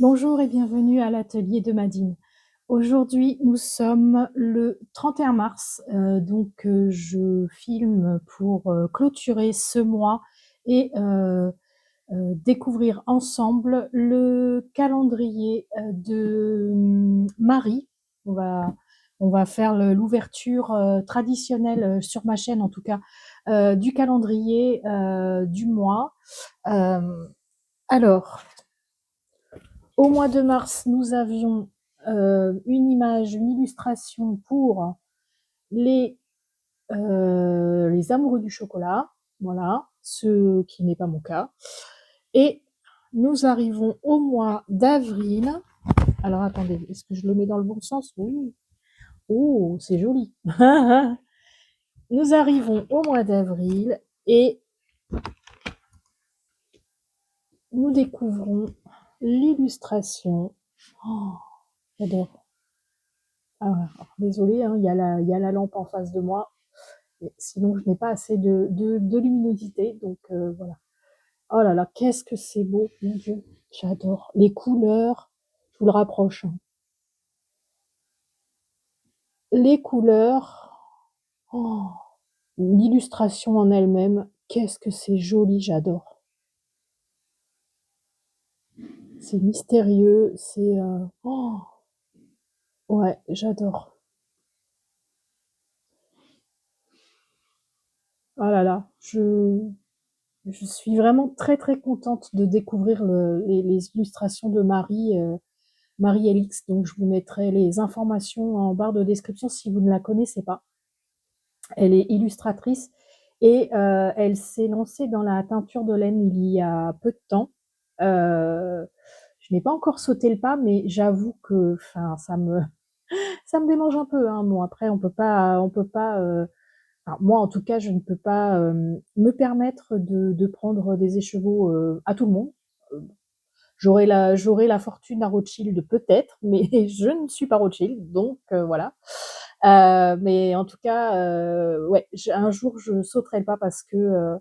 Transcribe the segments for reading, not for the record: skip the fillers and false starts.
Bonjour et bienvenue à l'atelier de Madine. Aujourd'hui, nous sommes le 31 mars, je filme pour clôturer ce mois et découvrir ensemble le calendrier de Marie. On va, on va faire l'ouverture traditionnelle sur ma chaîne, en tout cas, du calendrier du mois. Euh, alors, Au mois de mars, nous avions une image, une illustration pour les, les amoureux du chocolat, voilà, ce qui n'est pas mon cas. Et nous arrivons au mois d'avril. Alors attendez, est-ce que je le mets dans le bon sens? Oui. Oh, c'est joli. Nous arrivons au mois d'avril et nous découvrons l'illustration. Oh, j'adore. Ah, désolée, hein, il y a la lampe en face de moi. Et sinon, je n'ai pas assez de luminosité. Donc, voilà. Oh là là, qu'est-ce que c'est beau, mon Dieu. J'adore. Les couleurs, je vous le rapproche, hein. Les couleurs, oh, l'illustration en elle-même, qu'est-ce que c'est joli, j'adore. C'est mystérieux, c'est... oh, ouais, j'adore. Oh là là, je suis vraiment très très contente de découvrir les illustrations de Marie, Marie Alix. Donc je vous mettrai les informations en barre de description si vous ne la connaissez pas. Elle est illustratrice et elle s'est lancée dans la teinture de laine il y a peu de temps. Je n'ai pas encore sauté le pas, mais j'avoue que, enfin, ça me démange un peu, hein. Bon, après, on peut pas. Enfin, moi, en tout cas, je ne peux pas me permettre de prendre des écheveaux à tout le monde. Euh, j'aurai la fortune à Rothschild peut-être, mais je ne suis pas Rothschild, donc voilà. Mais en tout cas, ouais, un jour je sauterai le pas parce que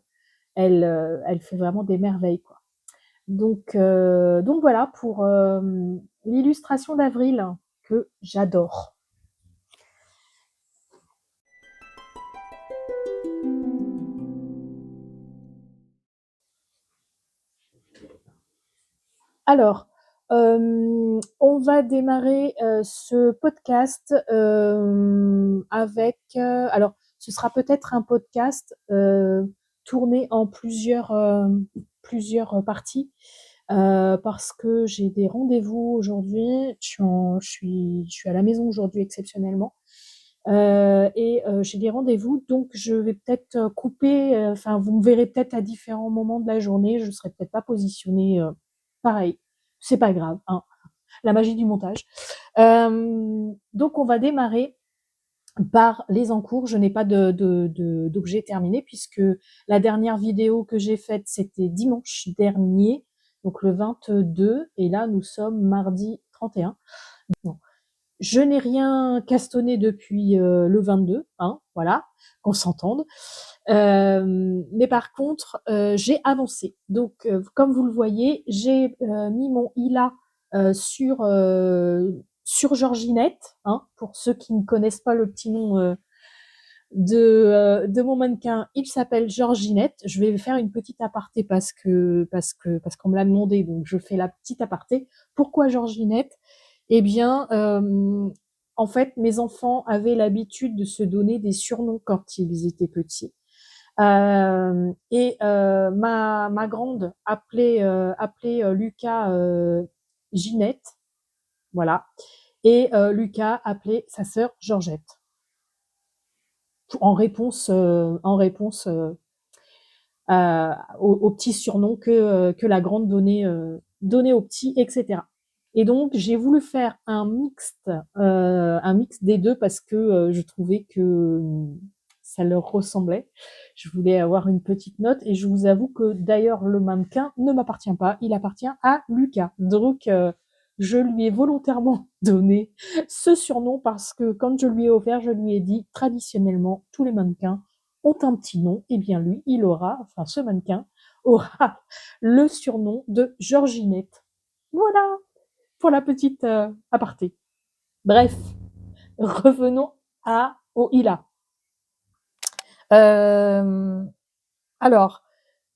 elle fait vraiment des merveilles, quoi. Donc voilà pour l'illustration d'avril que j'adore. Alors, on va démarrer ce podcast avec. Alors, ce sera peut-être un podcast tourné en plusieurs parties parce que j'ai des rendez-vous aujourd'hui. Je suis à la maison aujourd'hui exceptionnellement. J'ai des rendez-vous, donc je vais peut-être couper. Enfin, vous me verrez peut-être à différents moments de la journée. Je serai peut-être pas positionnée pareil. C'est pas grave, hein. La magie du montage. Donc, on va démarrer par les encours. Je n'ai pas d'objet terminé puisque la dernière vidéo que j'ai faite, c'était dimanche dernier, donc le 22, et là, nous sommes mardi 31. Bon. Je n'ai rien castonné depuis le 22, hein, voilà, qu'on s'entende. Mais par contre, j'ai avancé. Donc, comme vous le voyez, j'ai mis mon ILA sur Georginette, hein, pour ceux qui ne connaissent pas le petit nom de mon mannequin. Il s'appelle Georginette. Je vais faire une petite aparté parce qu'on me l'a demandé, donc je fais la petite aparté. Pourquoi Georginette? Eh bien, en fait, mes enfants avaient l'habitude de se donner des surnoms quand ils étaient petits. Ma grande appelait Lucas Ginette, voilà, et Lucas appelait sa sœur Georgette, en réponse aux petits surnoms que la grande donnait aux petits, etc. Et donc, j'ai voulu faire un mix des deux parce que je trouvais que ça leur ressemblait. Je voulais avoir une petite note et je vous avoue que d'ailleurs, le mannequin ne m'appartient pas, il appartient à Lucas. Donc, je lui ai volontairement donné ce surnom parce que quand je lui ai offert, je lui ai dit traditionnellement, tous les mannequins ont un petit nom, et bien lui, il aura, enfin ce mannequin, aura le surnom de Georginette. Voilà. pour la petite aparté. Bref, revenons au Ila. Alors,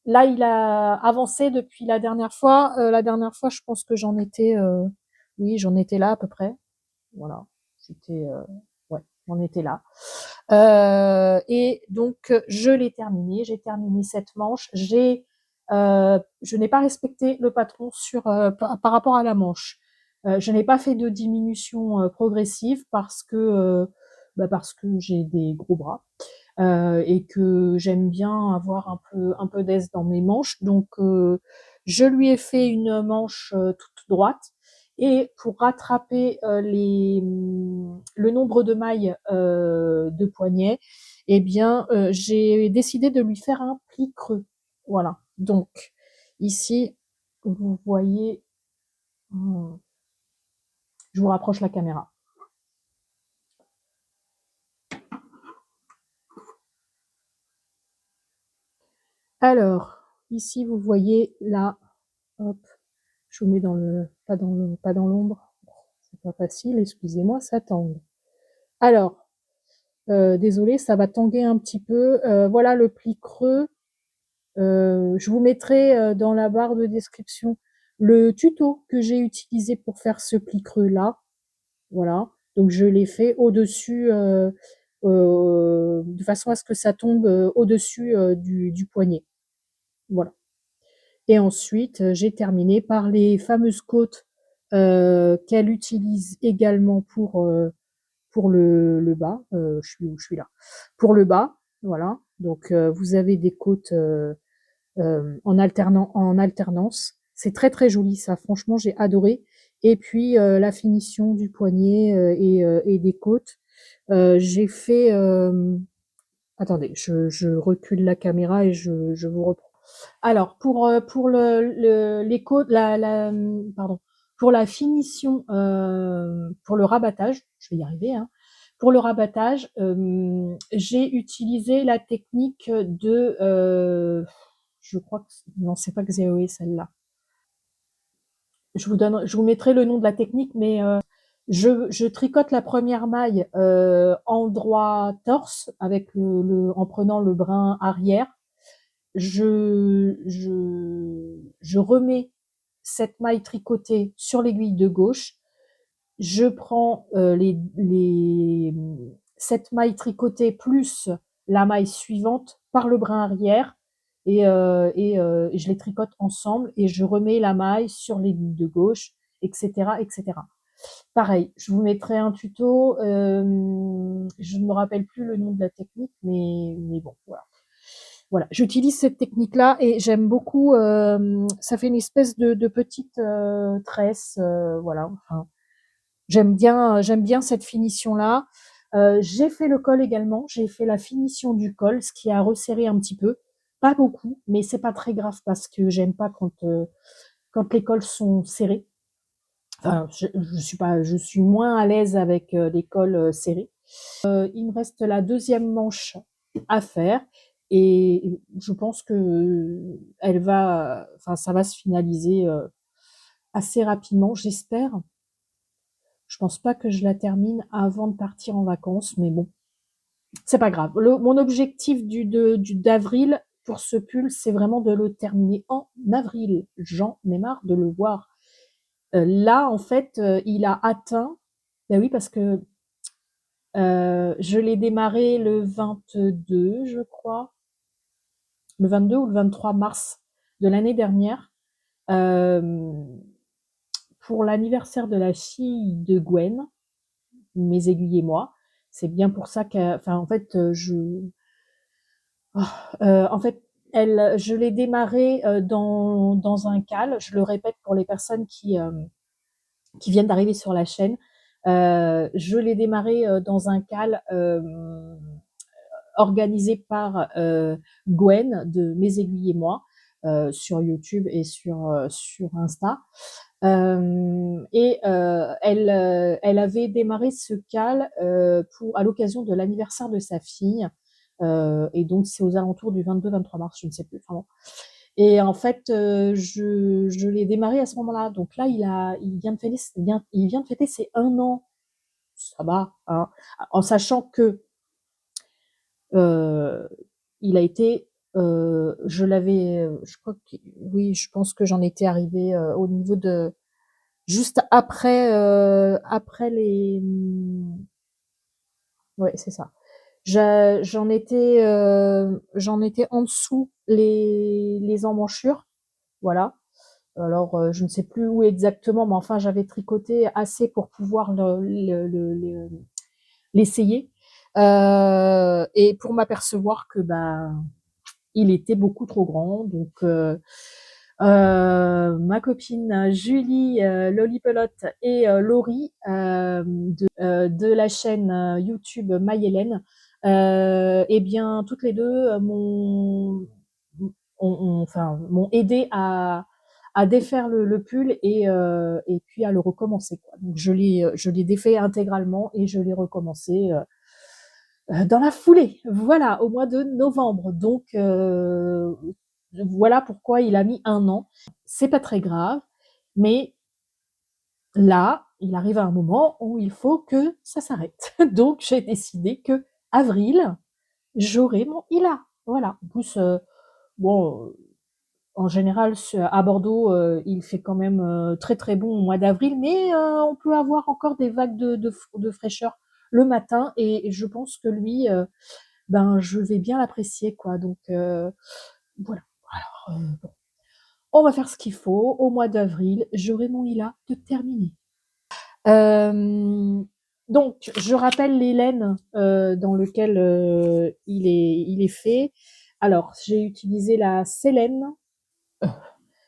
là, il a avancé depuis la dernière fois. La dernière fois, je pense que oui, j'en étais là à peu près. Voilà, c'était, ouais, j'en étais là. Et donc, je l'ai terminé. J'ai terminé cette manche. Je n'ai pas respecté le patron par rapport à la manche. Je n'ai pas fait de diminution progressive parce que j'ai des gros bras et que j'aime bien avoir un peu d'aise dans mes manches. Donc, je lui ai fait une manche toute droite. Et pour rattraper le nombre de mailles de poignet, eh bien, j'ai décidé de lui faire un pli creux. Voilà. Donc, ici, vous voyez, je vous rapproche la caméra. Alors, ici, vous voyez là, hop, je vous mets pas dans l'ombre. C'est pas facile, excusez-moi, ça tangue. Alors, désolé, ça va tanguer un petit peu. Voilà le pli creux. Je vous mettrai dans la barre de description le tuto que j'ai utilisé pour faire ce pli creux là. Voilà. Donc je l'ai fait au-dessus, de façon à ce que ça tombe au-dessus du poignet. Voilà. Et ensuite, j'ai terminé par les fameuses côtes qu'elle utilise également pour le bas. Je suis où? Je suis là. Pour le bas, voilà. Donc, vous avez des côtes en alternance. C'est très très joli, ça. Franchement, j'ai adoré. Et puis, la finition du poignet et des côtes. J'ai fait. Attendez, je recule la caméra et je vous reprends. Alors pour les côtes, pardon, pour la finition, pour le rabattage, je vais y arriver, hein. Pour le rabattage, j'ai utilisé la technique je crois que non, c'est pas Xiaoé celle-là. Je vous mettrai le nom de la technique, mais je tricote la première maille en droit torse en prenant le brin arrière. Je remets cette maille tricotée sur l'aiguille de gauche. Je prends cette maille tricotée plus la maille suivante par le brin arrière et je les tricote ensemble et je remets la maille sur l'aiguille de gauche, etc., etc. Pareil, je vous mettrai un tuto. Je ne me rappelle plus le nom de la technique, mais bon, voilà. Voilà, j'utilise cette technique-là et j'aime beaucoup. Ça fait une espèce de petite tresse, voilà. Enfin, j'aime bien cette finition-là. J'ai fait le col également. J'ai fait la finition du col, ce qui a resserré un petit peu, pas beaucoup, mais c'est pas très grave parce que j'aime pas quand les cols sont serrés. Enfin, je suis moins à l'aise avec les cols serrés. Il me reste la deuxième manche à faire et je pense que enfin, ça va se finaliser assez rapidement, j'espère. Je pense pas que je la termine avant de partir en vacances, mais bon, c'est pas grave. Mon objectif d'avril pour ce pull, c'est vraiment de le terminer en avril. J'en ai marre de le voir. Là, en fait, il a atteint. Ben oui, parce que je l'ai démarré le 22, je crois, le 22 ou le 23 mars de l'année dernière, euh, pour l'anniversaire de la fille de Gwen, mes aiguilles et moi. C'est bien pour ça enfin, en fait, en fait, je l'ai démarré dans un cal. Je le répète pour les personnes qui viennent d'arriver sur la chaîne. Je l'ai démarré dans un cal organisé par Gwen de Mes Aiguilles et moi sur YouTube et sur Insta. Elle avait démarré ce cal à l'occasion de l'anniversaire de sa fille. Et donc, c'est aux alentours du 22-23 mars, je ne sais plus. Enfin, bon. Et en fait, je l'ai démarré à ce moment-là. Donc là, il vient de fêter ses 1 an. Ça va, hein, en sachant que euh, il a été, je crois que, oui, je pense que j'en étais arrivée au niveau de, juste après, ouais, c'est ça. J'en étais en dessous les emmanchures, voilà. Alors, je ne sais plus où exactement, mais enfin, j'avais tricoté assez pour pouvoir l'essayer. Et pour m'apercevoir que bah, il était beaucoup trop grand. Donc, ma copine Julie Lolipelote et Laurie de la chaîne YouTube Maïhélène, eh bien, toutes les deux enfin, m'ont aidé à défaire le pull et puis à le recommencer, quoi. Donc je l'ai défait intégralement et je l'ai recommencé dans la foulée, voilà, au mois de novembre. Donc voilà pourquoi il a mis 1 an. C'est pas très grave, mais là, il arrive à un moment où il faut que ça s'arrête. Donc j'ai décidé que avril, j'aurai mon ILA. Voilà. En plus, bon, en général, à Bordeaux, il fait quand même très très bon au mois d'avril, mais on peut avoir encore des vagues de fraîcheur le matin, et je pense que lui, ben, je vais bien l'apprécier, quoi. Donc voilà. Alors, bon, on va faire ce qu'il faut. Au mois d'avril, j'aurai mon ILA de terminé. Euh, donc, je rappelle les laines dans lesquelles il est fait. Alors, j'ai utilisé la Sélène.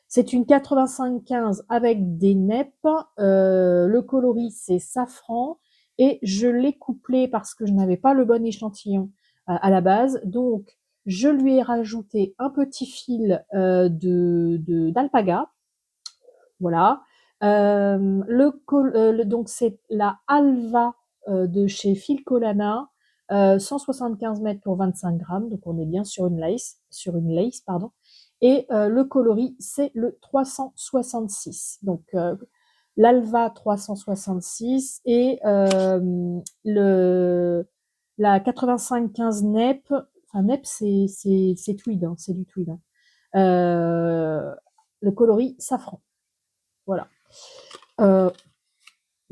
C'est une 85-15 avec des neppes. Le coloris, c'est safran. Et je l'ai couplé parce que je n'avais pas le bon échantillon à la base. Donc, je lui ai rajouté un petit fil d'alpaga. Voilà. Donc, c'est la Alva de chez Filcolana, 175 mètres pour 25 grammes. Donc, on est bien sur une lace, pardon. Et le coloris, c'est le 366. Donc, l'Alva 366 et la 85-15 NEP. Enfin, NEP, c'est tweed, hein, c'est du tweed, hein. Le coloris safran. Voilà. Euh,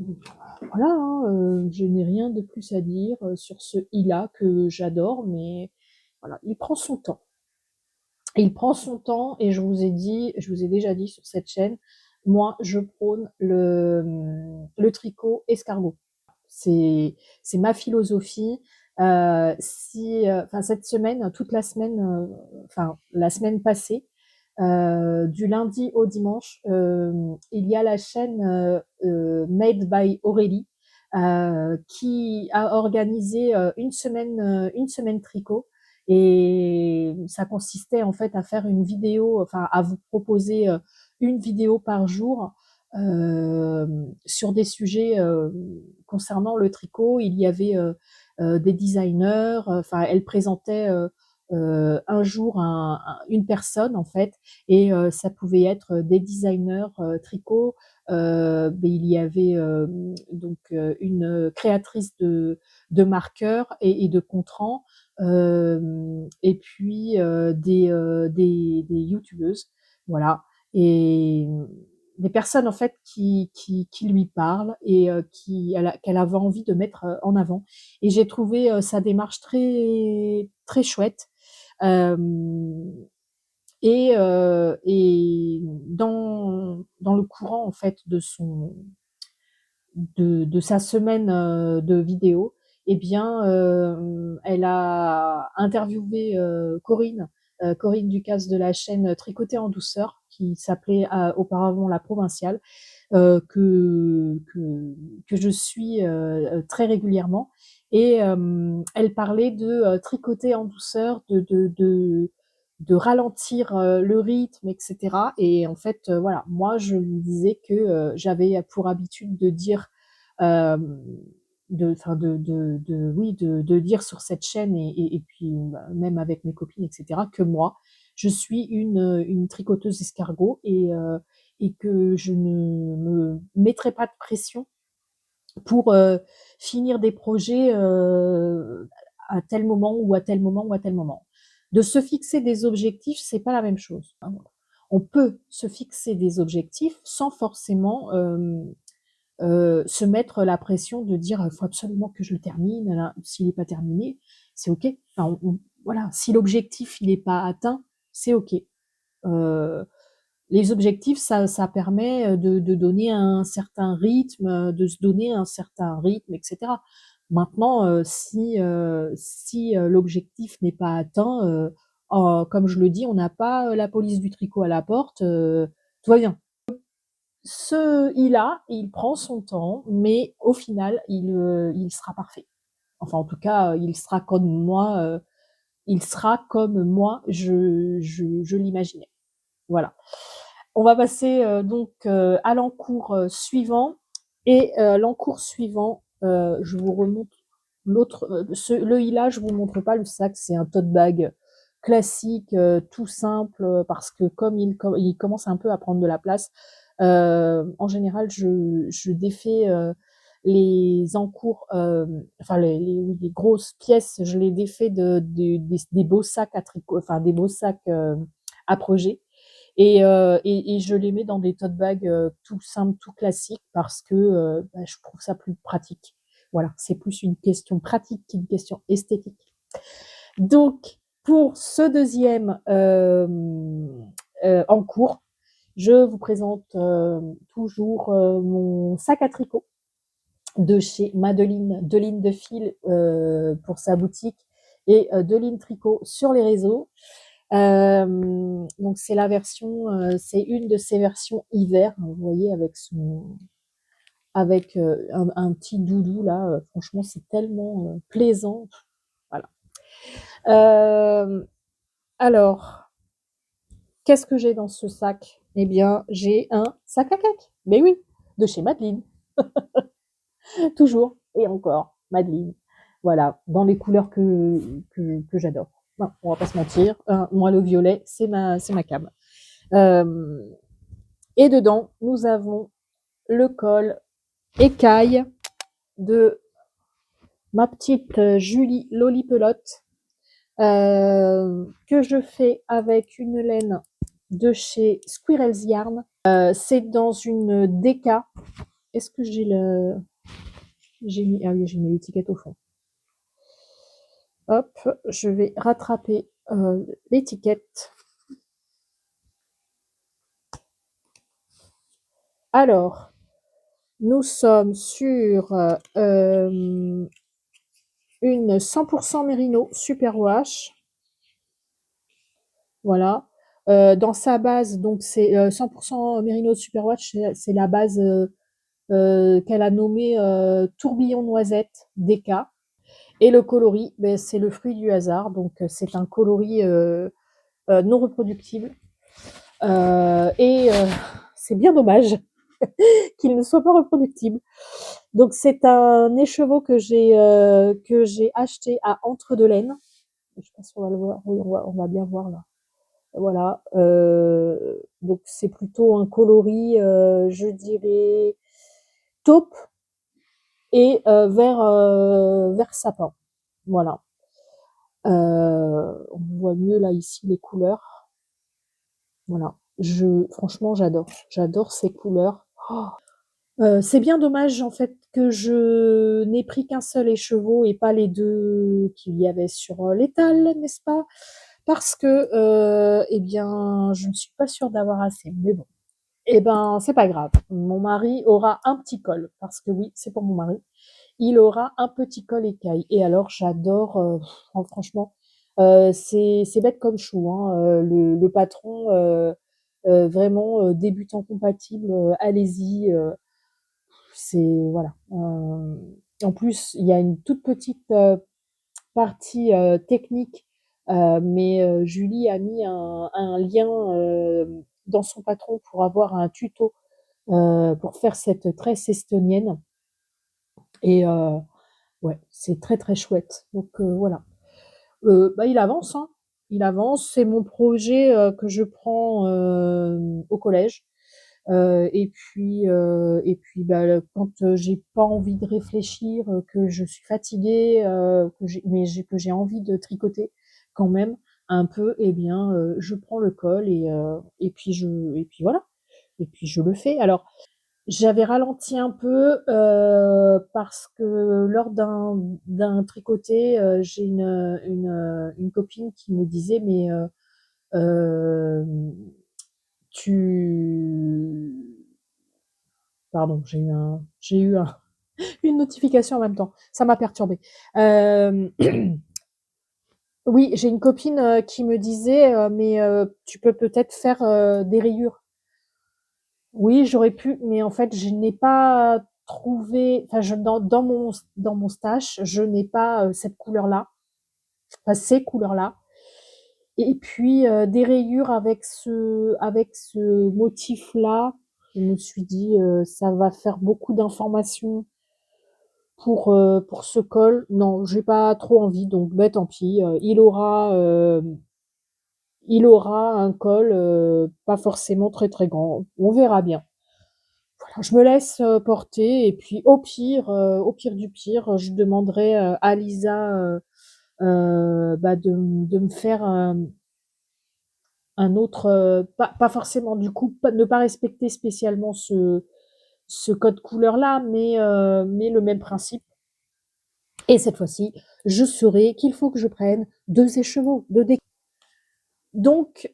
voilà, hein, je n'ai rien de plus à dire sur ce i-là que j'adore, mais voilà, il prend son temps. Il prend son temps, et je vous ai déjà dit sur cette chaîne, moi, je prône le tricot escargot. C'est ma philosophie. Enfin, cette semaine, toute la semaine, enfin, la semaine passée, du lundi au dimanche, il y a la chaîne Made by Aurélie qui a organisé une semaine tricot. Et ça consistait en fait à faire une vidéo, enfin à vous proposer une vidéo par jour euh, sur des sujets concernant le tricot. Il y avait des designers, enfin elle présentait un jour une personne en fait, et ça pouvait être des designers tricot. Mais il y avait donc une créatrice de marqueurs et de contrans, et puis des youtubeuses, voilà. Et des personnes en fait qui lui parlent et qu'elle avait envie de mettre en avant. Et j'ai trouvé sa démarche très très chouette. Euh, et dans le courant en fait de sa semaine de vidéos, eh bien, elle a interviewé Corinne Ducasse de la chaîne Tricoter en douceur, qui s'appelait auparavant La Provinciale, euh, que, que, que je suis très régulièrement. Et elle parlait de tricoter en douceur, de ralentir le rythme, etc. Et en fait, voilà, moi, je lui disais que j'avais pour habitude de dire, euh, oui, de dire sur cette chaîne, et puis même avec mes copines, etc., que moi, je suis une tricoteuse escargot et que je ne me mettrai pas de pression pour finir des projets à tel moment ou à tel moment ou à tel moment. De se fixer des objectifs, c'est pas la même chose, hein. On peut se fixer des objectifs sans forcément se mettre la pression de dire il faut absolument que je le termine. S'il n'est pas terminé, c'est ok. Enfin, voilà, si l'objectif il n'est pas atteint, c'est ok. Les objectifs, ça permet de donner un certain rythme, de se donner un certain rythme, etc. Maintenant, si l'objectif n'est pas atteint, comme je le dis, on n'a pas la police du tricot à la porte, tout va bien. Il prend son temps, mais au final, il sera parfait. Enfin, en tout cas, il sera comme moi, je l'imaginais. Voilà. On va passer donc à l'encours suivant. Et l'encours suivant, je vous remonte l'autre. Le Hila, je vous montre pas le sac, c'est un tote bag classique, tout simple, parce que comme il commence un peu à prendre de la place, en général, je défais les encours, enfin les grosses pièces, je les défais des beaux sacs à tricot, enfin des beaux sacs à projet. Et je les mets dans des tote bags tout simples, tout classiques, parce que je trouve ça plus pratique. Voilà, c'est plus une question pratique qu'une question esthétique. Donc, pour ce deuxième en cours, je vous présente toujours mon sac à tricot de chez Madeline de Fil pour sa boutique et Deline Tricot sur les réseaux. Donc c'est la version, c'est une de ces versions hiver, vous voyez, avec un petit doudou là, franchement c'est tellement plaisant. Voilà. Alors, qu'est-ce que j'ai dans ce sac? Eh bien, j'ai un sac à cac. Mais oui, de chez Madeline. Toujours et encore, Madeline. Voilà, dans les couleurs que j'adore. Non, on va pas se mentir. Moi, le violet, c'est ma cam. Euh, et dedans, nous avons le col écaille de ma petite Julie Lolipelote, que je fais avec une laine de chez Squirrel's Yarn. C'est dans une DK. Est-ce que j'ai le... Ah oui, j'ai mis l'étiquette au fond. Hop, je vais rattraper l'étiquette. Alors, nous sommes sur une 100% Mérino Superwash. Voilà. Dans sa base, donc c'est 100% Mérino Superwash, c'est la base qu'elle a nommée tourbillon noisette DK. Et le coloris, ben, c'est le fruit du hasard, donc c'est un coloris non reproductible. Et c'est bien dommage qu'il ne soit pas reproductible. Donc c'est un écheveau que j'ai acheté à Entre-deux-Laines. Je sais pas si on va le voir. Oui, on va bien voir là. Voilà. Donc c'est plutôt un coloris, je dirais taupe et vert sapin. Voilà. On voit mieux là ici les couleurs. Voilà. Franchement, j'adore ces couleurs. Oh, c'est bien dommage en fait que je n'ai pris qu'un seul écheveau et pas les deux qu'il y avait sur l'étal, n'est-ce pas? Parce que, eh bien, je ne suis pas sûre d'avoir assez. Mais bon, eh ben, c'est pas grave. Mon mari aura un petit col, parce que oui, c'est pour mon mari. Il aura un petit col écaille. Et alors, j'adore, franchement, c'est bête comme chou, hein, le patron, vraiment débutant compatible, allez-y. C'est voilà. En plus, il y a une toute petite partie technique, mais Julie a mis un lien dans son patron pour avoir un tuto pour faire cette tresse estonienne. Et ouais, c'est très très chouette. Donc voilà. Il avance, hein. il avance. C'est mon projet que je prends au collège. Bah, quand j'ai pas envie de réfléchir, que je suis fatiguée, que j'ai envie de tricoter quand même un peu, eh bien, je prends le col et puis voilà. Et puis je le fais. Alors, j'avais ralenti un peu parce que lors d'un tricoté, j'ai une copine qui me disait, mais euh, tu... Pardon, j'ai eu une notification en même temps. Ça m'a perturbée. Euh, oui, j'ai une copine qui me disait, mais tu peux peut-être faire des rayures. Oui, j'aurais pu, mais en fait, je n'ai pas trouvé, enfin, dans mon stash, je n'ai pas cette couleur-là, enfin, ces couleurs-là. Et puis, des rayures avec ce motif-là, je me suis dit, ça va faire beaucoup d'informations pour ce col. Non, j'ai pas trop envie, donc ben, tant pis. Il aura un col pas forcément très très grand. On verra bien. Voilà, je me laisse porter et puis au pire du pire, je demanderai à Lisa bah, de me faire un autre, pas forcément du coup, ne pas respecter spécialement ce code couleur-là, mais le même principe. Et cette fois-ci, je saurai qu'il faut que je prenne 2 écheveaux, 2 dé donc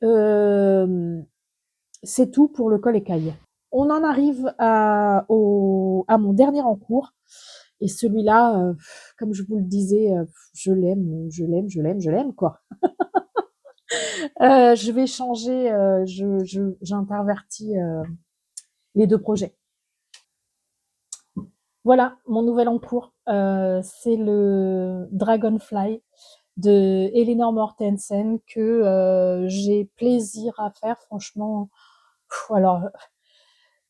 c'est tout pour le col écaille. On en arrive à mon dernier en cours et celui-là, comme je vous le disais, je l'aime, je l'aime, je l'aime, je l'aime, quoi. Je vais changer, j'intervertis les 2 projets. Voilà, mon nouvel en cours, c'est le Dragonfly de Elinor Mortensen que j'ai plaisir à faire, franchement. Alors,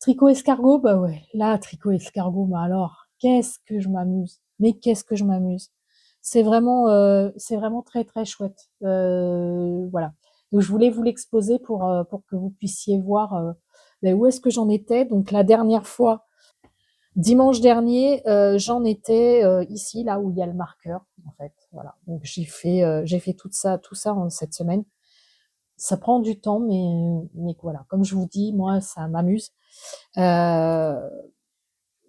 tricot escargot, bah ouais, là, tricot escargot, bah alors, qu'est-ce que je m'amuse, mais qu'est-ce que je m'amuse. C'est vraiment très très chouette. Voilà. Donc je voulais vous l'exposer pour que vous puissiez voir où est-ce que j'en étais. Donc la dernière fois, dimanche dernier, j'en étais ici, là où il y a le marqueur, en fait. Voilà. Donc j'ai fait tout ça en cette semaine. Ça prend du temps, mais voilà. Comme je vous dis, moi, ça m'amuse. Euh,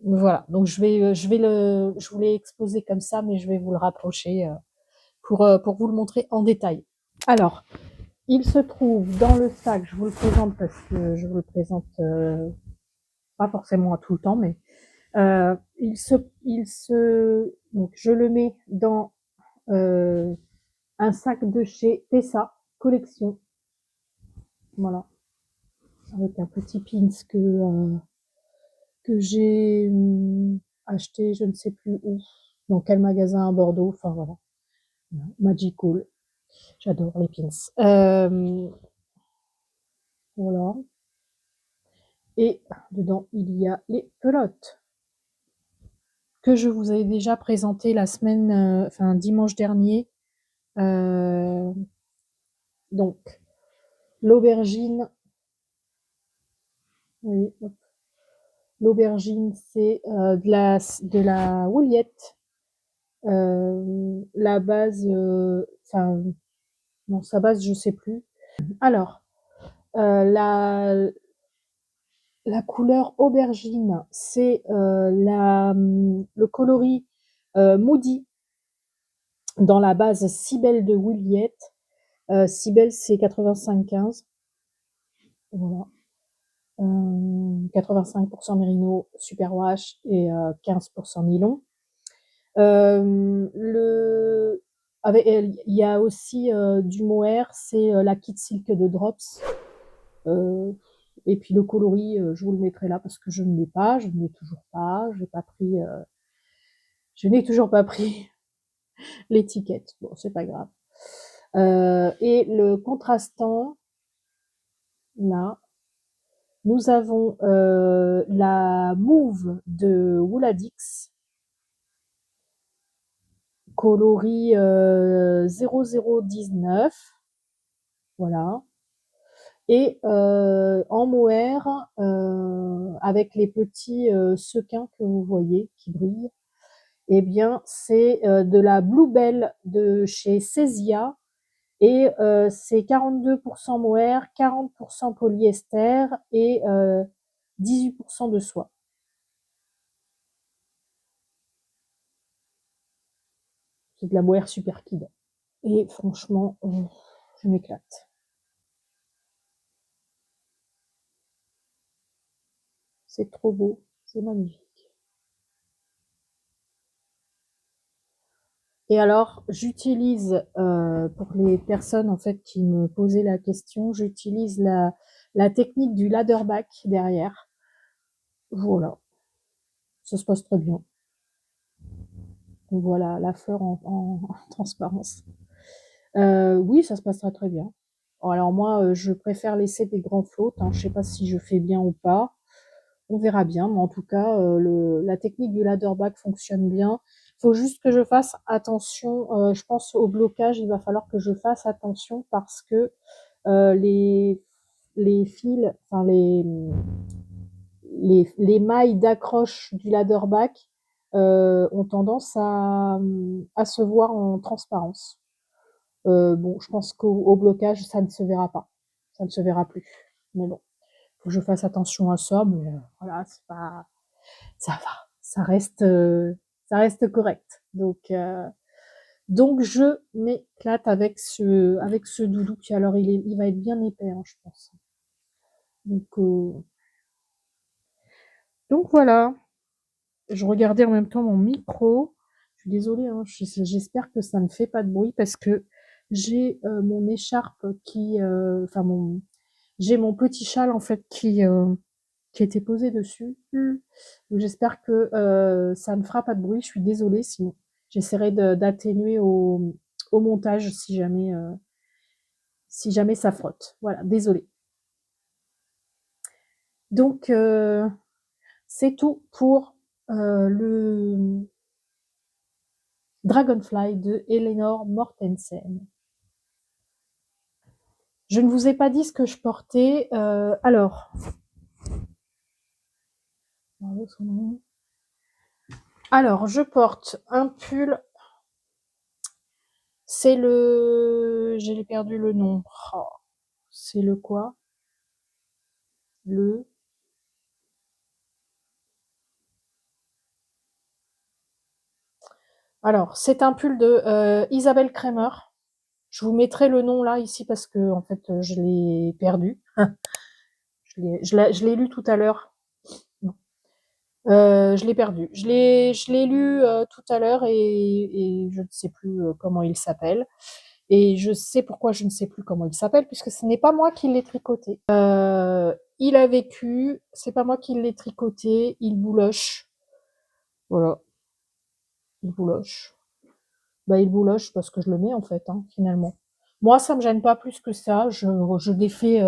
voilà. Donc je voulais exposer comme ça, mais je vais vous le rapprocher pour vous le montrer en détail. Alors, il se trouve dans le sac, je vous le présente parce que je vous le présente pas forcément à tout le temps, mais donc je le mets dans un sac de chez Tessa Collection, voilà, avec un petit pins que j'ai acheté, je ne sais plus où, dans quel magasin à Bordeaux, enfin voilà, Magical, j'adore les pins. Voilà, et dedans il y a les pelotes que je vous avais déjà présenté la semaine, enfin dimanche dernier. Euh, donc l'aubergine, oui, l'aubergine c'est de la wouliette. La base, enfin non sa base je sais plus. Alors la couleur aubergine c'est le coloris Moody dans la base Cibelle de Wouliette. Cibelle, c'est 85-15. Voilà. 85% mérino, superwash et 15% nylon. Le... Il y a aussi du mohair, c'est la kit silk de Drops. Euh, et puis le coloris, je vous le mettrai là parce que je ne l'ai pas, je ne l'ai toujours pas, j'ai pas pris, je n'ai toujours pas pris l'étiquette. Bon, c'est pas grave. Et le contrastant, là, nous avons la Move de Wooladix, coloris 0019. voilà. Et en mohair, avec les petits sequins que vous voyez qui brillent, eh bien, c'est de la Bluebell de chez Cesia. Et c'est 42% mohair, 40% polyester et 18% de soie. C'est de la mohair super kid. Et franchement, je m'éclate. C'est trop beau, c'est magnifique. Et alors, j'utilise, pour les personnes en fait qui me posaient la question, j'utilise la technique du ladderback derrière. Voilà, ça se passe très bien. Donc voilà, la fleur en transparence. Oui, ça se passe très très bien. Alors moi, je préfère laisser des grands flottes, hein. Je sais pas si je fais bien ou pas. On verra bien, mais en tout cas, la technique du ladderback fonctionne bien. Il faut juste que je fasse attention. Je pense au blocage, il va falloir que je fasse attention parce que euh, les, les fils, enfin les mailles d'accroche du ladderback ont tendance à se voir en transparence. Bon, je pense qu'au blocage, ça ne se verra pas. Ça ne se verra plus. Mais bon, faut que je fasse attention à ça. Mais voilà, c'est pas, ça va, ça reste correct. Donc je m'éclate avec ce doudou. Puis alors, il va être bien épais, hein, je pense. Donc, euh, donc voilà. Je regardais en même temps mon micro. Je suis désolée, hein, j'espère que ça ne fait pas de bruit parce que j'ai mon écharpe enfin j'ai mon petit châle en fait qui était posé dessus. Donc j'espère que ça ne fera pas de bruit. Je suis désolée, sinon j'essaierai d'atténuer au montage si jamais ça frotte. Voilà, désolée. Donc c'est tout pour le Dragonfly de Eleanor Mortensen. Je ne vous ai pas dit ce que je portais. Alors, je porte un pull. C'est le. J'ai perdu le nom. Oh, c'est le quoi? Le. Alors, c'est un pull de Isabelle Kremer. Je vous mettrai le nom là ici parce que en fait je l'ai perdu. Je l'ai lu tout à l'heure. Je l'ai perdu. Je l'ai lu tout à l'heure et je ne sais plus comment il s'appelle. Et je sais pourquoi je ne sais plus comment il s'appelle, puisque ce n'est pas moi qui l'ai tricoté. Il a vécu, c'est pas moi qui l'ai tricoté, il bouloche. Voilà, il bouloche. Bah, il bouloche parce que je le mets en fait, hein, finalement. Moi, ça me gêne pas plus que ça. Je défais,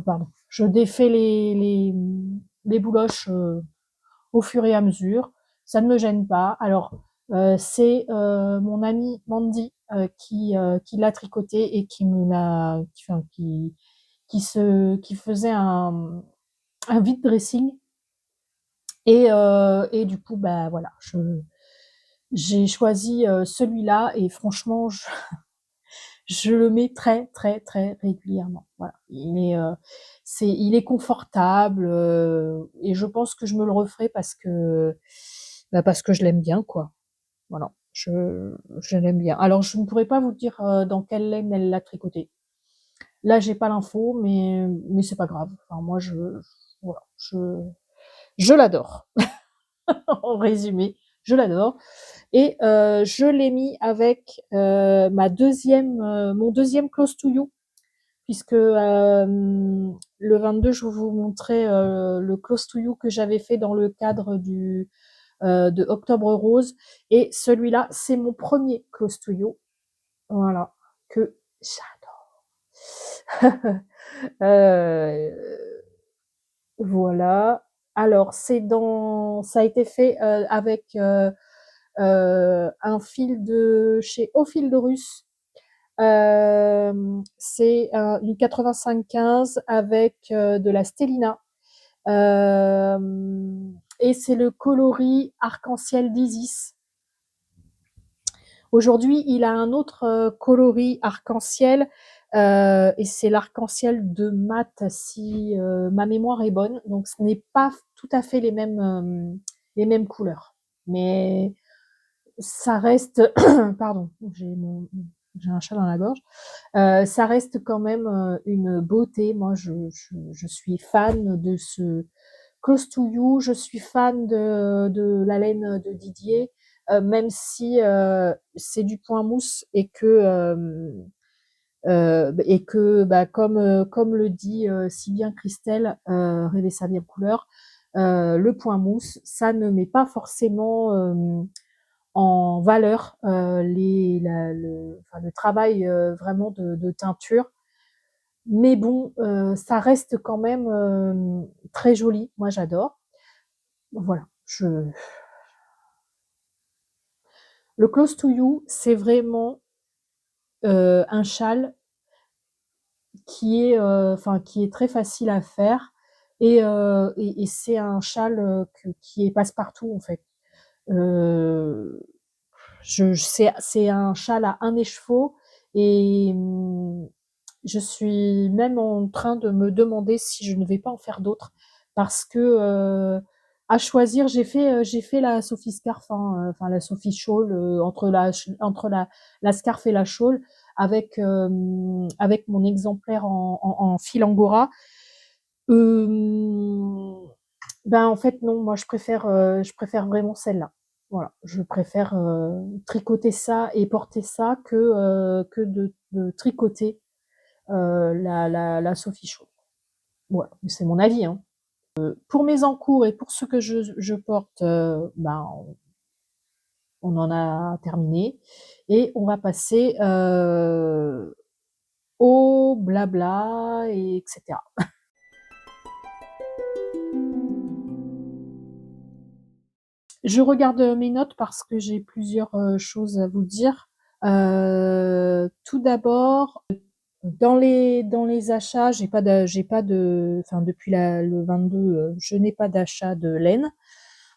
pardon, je défais les bouloches au fur et à mesure. Ça ne me gêne pas. Alors, c'est mon amie Mandy qui l'a tricoté et qui me l'a, enfin, qui faisait un vide dressing. Et du coup, bah voilà, j'ai choisi celui-là et franchement, je le mets très très très régulièrement. Voilà, il est confortable et je pense que je me le referai parce que je l'aime bien quoi. Voilà, je l'aime bien. Alors je ne pourrais pas vous dire dans quelle laine elle l'a tricoté. Là, j'ai pas l'info, mais c'est pas grave. Enfin, moi, voilà, je l'adore. En résumé, je l'adore. Et je l'ai mis avec mon deuxième Close to You, puisque le 22, je vous montrais le Close to You que j'avais fait dans le cadre de Octobre Rose. Et celui-là, c'est mon premier Close to You. Voilà, que j'adore. euh, voilà. Alors, ça a été fait avec un fil de chez Au fil de Russe. C'est une 85-15 avec de la stellina. Et c'est le coloris arc-en-ciel d'Isis. Aujourd'hui, il a un autre coloris arc-en-ciel et c'est l'arc-en-ciel de mat, si ma mémoire est bonne. Donc, ce n'est pas tout à fait les mêmes couleurs. Mais ça reste, pardon, j'ai un chat dans la gorge. Ça reste quand même une beauté. Moi, je suis fan de ce Close to You. Je suis fan de la laine de Didier, même si c'est du point mousse et que bah, comme le dit si bien Christelle, rêver sa vie en couleur, le point mousse, ça ne met pas forcément en valeur le travail vraiment de teinture. Mais bon, ça reste quand même très joli. Moi, j'adore. Voilà. Le Close to You, c'est vraiment un châle qui est très facile à faire et c'est un châle qui est passe-partout en fait. Euh, c'est un châle à un écheveau et je suis même en train de me demander si je ne vais pas en faire d'autres parce que à choisir, j'ai fait la Sophie Scarf, hein, enfin la Sophie Shawl entre la Scarf et la Shawl avec mon exemplaire en fil angora. Euh, ben en fait non, moi je préfère vraiment celle-là. Voilà, je préfère tricoter ça et porter ça que de tricoter la Sophie Chaud. Voilà, c'est mon avis. Hein. Pour mes encours et pour ce que je porte, ben, on en a terminé. Et on va passer au blabla, et etc. Je regarde mes notes parce que j'ai plusieurs choses à vous dire. Tout d'abord, dans les achats, j'ai pas de, enfin depuis le 22, je n'ai pas d'achat de laine.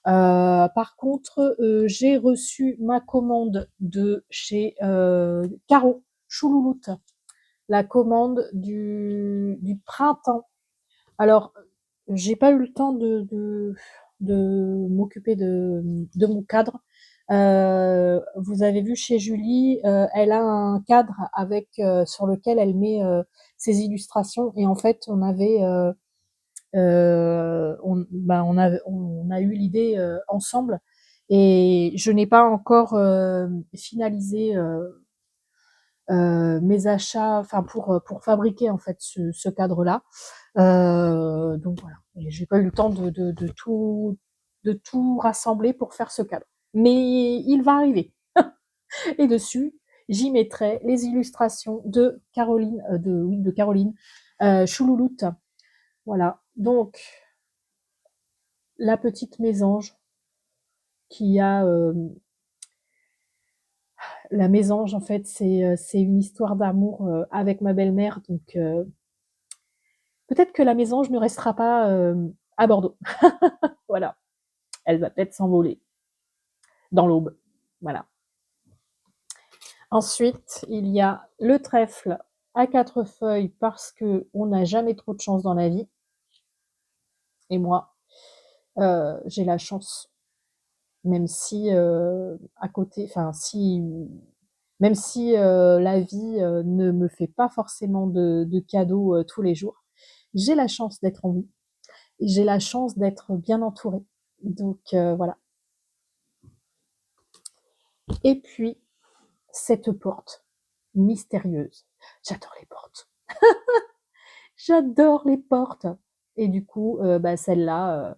Par contre, j'ai reçu ma commande de chez Caro Choulouloute, la commande du printemps. Alors, j'ai pas eu le temps de m'occuper de mon cadre. Vous avez vu chez Julie, elle a un cadre avec sur lequel elle met ses illustrations et en fait on a eu l'idée ensemble et je n'ai pas encore finalisé mes achats, enfin pour fabriquer en fait ce cadre-là. Donc voilà, et j'ai pas eu le temps de tout rassembler pour faire ce cadre. Mais il va arriver. Et dessus, j'y mettrai les illustrations de Caroline, de Caroline Choulouloute. Voilà. Donc la petite mésange qui a la mésange en fait c'est une histoire d'amour avec ma belle-mère donc peut-être que la mésange ne restera pas à Bordeaux. Voilà, elle va peut-être s'envoler dans l'aube. Voilà. Ensuite, il y a le trèfle à 4 feuilles parce que on n'a jamais trop de chance dans la vie. Et moi, j'ai la chance, même si à côté, enfin si, même si la vie ne me fait pas forcément de cadeaux tous les jours, j'ai la chance d'être en vie. J'ai la chance d'être bien entourée. Donc voilà. Et puis cette porte mystérieuse. J'adore les portes. J'adore les portes. Et du coup, bah, celle-là,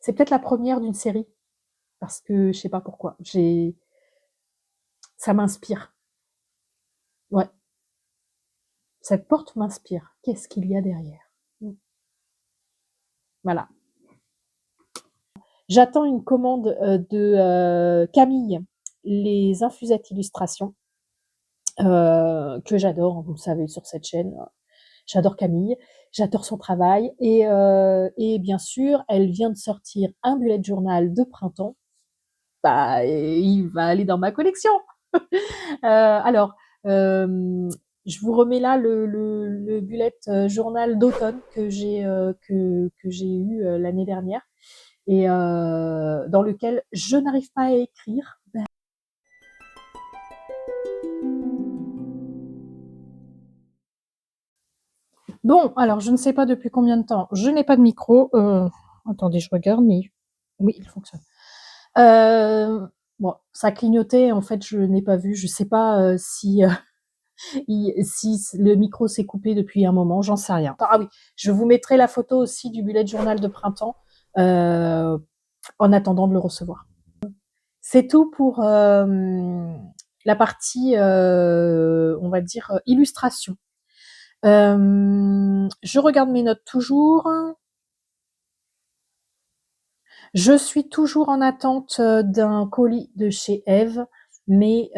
c'est peut-être la première d'une série parce que je sais pas pourquoi. Ça m'inspire. Ouais, cette porte m'inspire. Qu'est-ce qu'il y a derrière? Voilà. J'attends une commande de Camille, les infusettes illustrations. que j'adore, vous le savez sur cette chaîne, j'adore Camille, j'adore son travail et bien sûr, elle vient de sortir un bullet journal de printemps, bah, et il va aller dans ma collection. Alors, je vous remets là le bullet journal d'automne que j'ai eu l'année dernière et dans lequel je n'arrive pas à écrire. Bon, alors je ne sais pas depuis combien de temps, je n'ai pas de micro. Attendez, je regarde, mais oui, il fonctionne. Bon, ça clignotait, en fait, je n'ai pas vu. Je sais pas si si le micro s'est coupé depuis un moment, j'en sais rien. Ah oui, je vous mettrai la photo aussi du bullet journal de printemps en attendant de le recevoir. C'est tout pour la partie, on va dire, illustration. Je regarde mes notes toujours. Je suis toujours en attente d'un colis de chez Eve, mais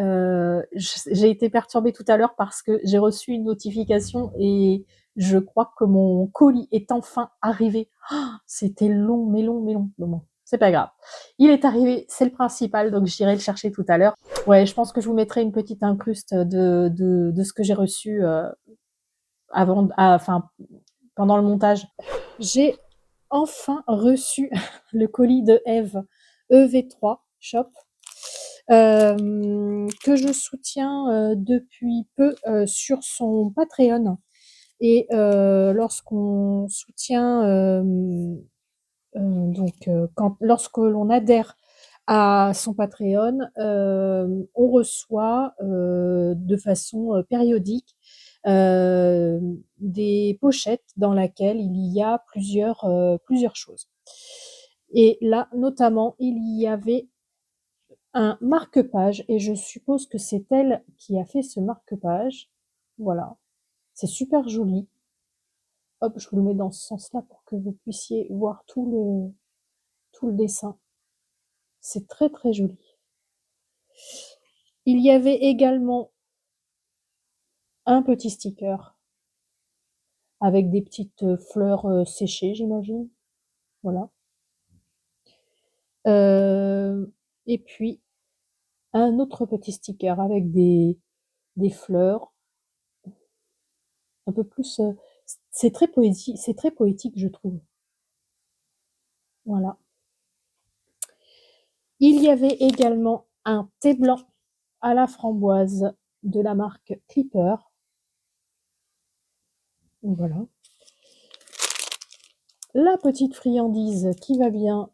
j'ai été perturbée tout à l'heure parce que j'ai reçu une notification et je crois que mon colis est enfin arrivé. Oh, c'était long, mais long, mais long. Bon, c'est pas grave. Il est arrivé, c'est le principal, donc j'irai le chercher tout à l'heure. Ouais, je pense que je vous mettrai une petite incruste de ce que j'ai reçu avant, enfin, pendant le montage. J'ai enfin reçu le colis de Eve EV3 Shop que je soutiens depuis peu sur son Patreon. Et lorsqu'on soutient, lorsque l'on adhère à son Patreon, on reçoit de façon périodique des pochettes dans laquelle il y a plusieurs choses. Et là, notamment, il y avait un marque-page et je suppose que c'est elle qui a fait ce marque-page. Voilà, c'est super joli. Hop, je vous le mets dans ce sens-là pour que vous puissiez voir tout le dessin. C'est très très joli. Il y avait également un petit sticker avec des petites fleurs séchées, j'imagine. Voilà. Et puis un autre petit sticker avec des fleurs, un peu plus. C'est très poétique, je trouve. Voilà. Il y avait également un thé blanc à la framboise de la marque Clipper. Voilà. La petite friandise qui va bien,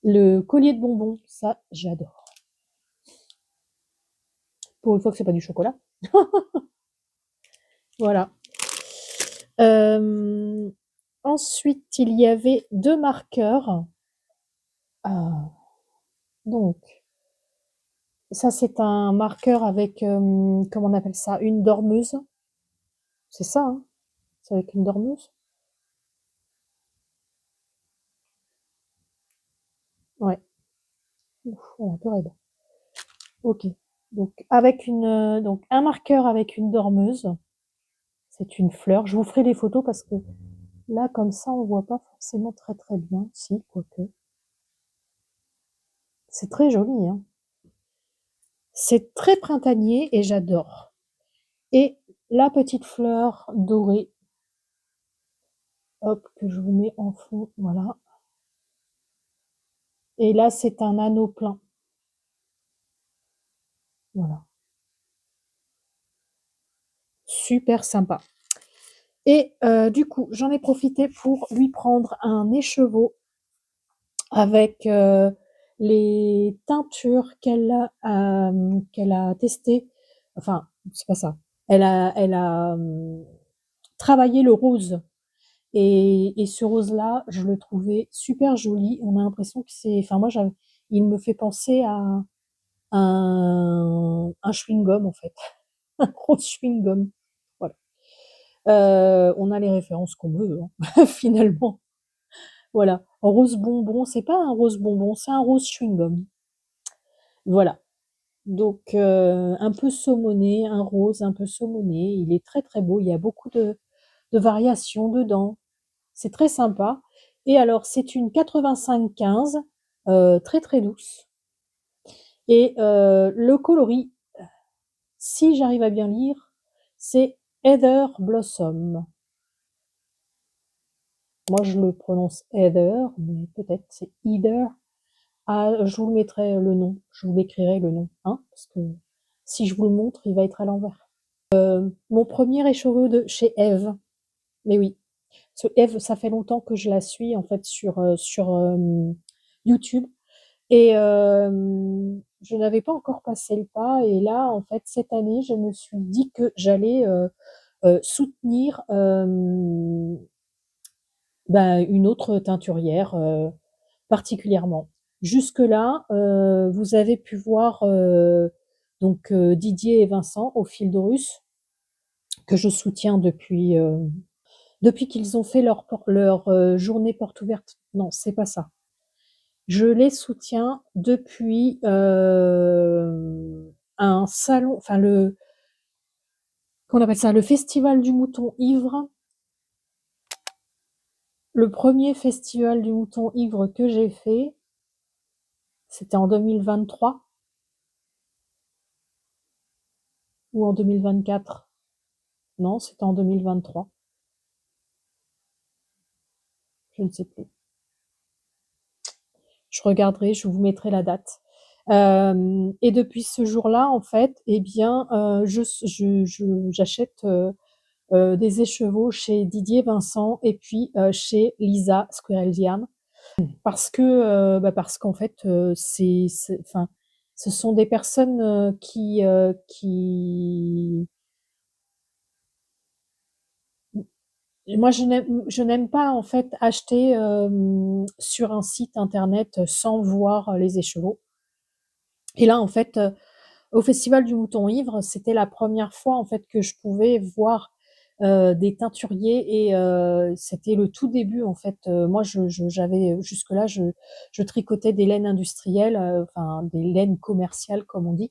le collier de bonbons, ça j'adore. Pour une fois que c'est pas du chocolat. Voilà. Ensuite, il y avait deux marqueurs. Ah, donc, ça c'est un marqueur avec, comment on appelle ça, une dormeuse. C'est ça, hein? C'est avec une dormeuse. Ouais. Ouf, elle est un peu raide. Ok. Donc, donc un marqueur avec une dormeuse. C'est une fleur. Je vous ferai des photos parce que là, comme ça, on voit pas forcément très très bien. Si, quoique. C'est très joli, hein. C'est très printanier et j'adore. Et la petite fleur dorée, hop, que je vous mets en fond, voilà. Et là, c'est un anneau plein. Voilà. Super sympa. Et du coup, j'en ai profité pour lui prendre un écheveau avec les teintures qu'elle a testées. Enfin, c'est pas ça. Elle a travaillé le rose. Et ce rose-là, je le trouvais super joli. On a l'impression que c'est... Enfin, moi, il me fait penser à un chewing-gum, en fait. Un gros chewing-gum. Voilà. On a les références qu'on veut, hein, finalement. Voilà. Rose bonbon, c'est pas un rose bonbon, c'est un rose chewing-gum. Voilà. Donc, un peu saumoné, un rose un peu saumoné. Il est très très beau. Il y a beaucoup de variations dedans. C'est très sympa. Et alors, c'est une 85-15, très très douce. Et le coloris, si j'arrive à bien lire, c'est Heather Blossom. Moi, je le prononce Heather, mais peut-être c'est Heather. Ah, je vous mettrai le nom, je vous l'écrirai le nom, hein, parce que si je vous le montre, il va être à l'envers. Mon premier écheveau de chez Eve, mais oui, Eve, ça fait longtemps que je la suis en fait sur YouTube et je n'avais pas encore passé le pas et là en fait cette année je me suis dit que j'allais soutenir une autre teinturière particulièrement. Jusque-là, vous avez pu voir donc Didier et Vincent au fil de Russe, que je soutiens depuis qu'ils ont fait leur journée porte ouverte. Non, c'est pas ça. Je les soutiens depuis un salon, enfin qu'on appelle ça, le Festival du Mouton Ivre. Le premier Festival du Mouton Ivre que j'ai fait, c'était en 2023 ou en 2024. Non, c'était en 2023. Je ne sais plus. Je regarderai, je vous mettrai la date. Et depuis ce jour-là, en fait, eh bien, j'achète des écheveaux chez Didier Vincent et puis chez Lisa Squirreldian parce qu'en fait, enfin, ce sont des personnes qui moi, je n'aime pas en fait acheter sur un site internet sans voir les écheveaux. Et là, en fait, au Festival du Mouton Ivre, c'était la première fois en fait que je pouvais voir des teinturiers et c'était le tout début en fait. Moi, j'avais jusque-là, je tricotais des laines industrielles, enfin des laines commerciales comme on dit.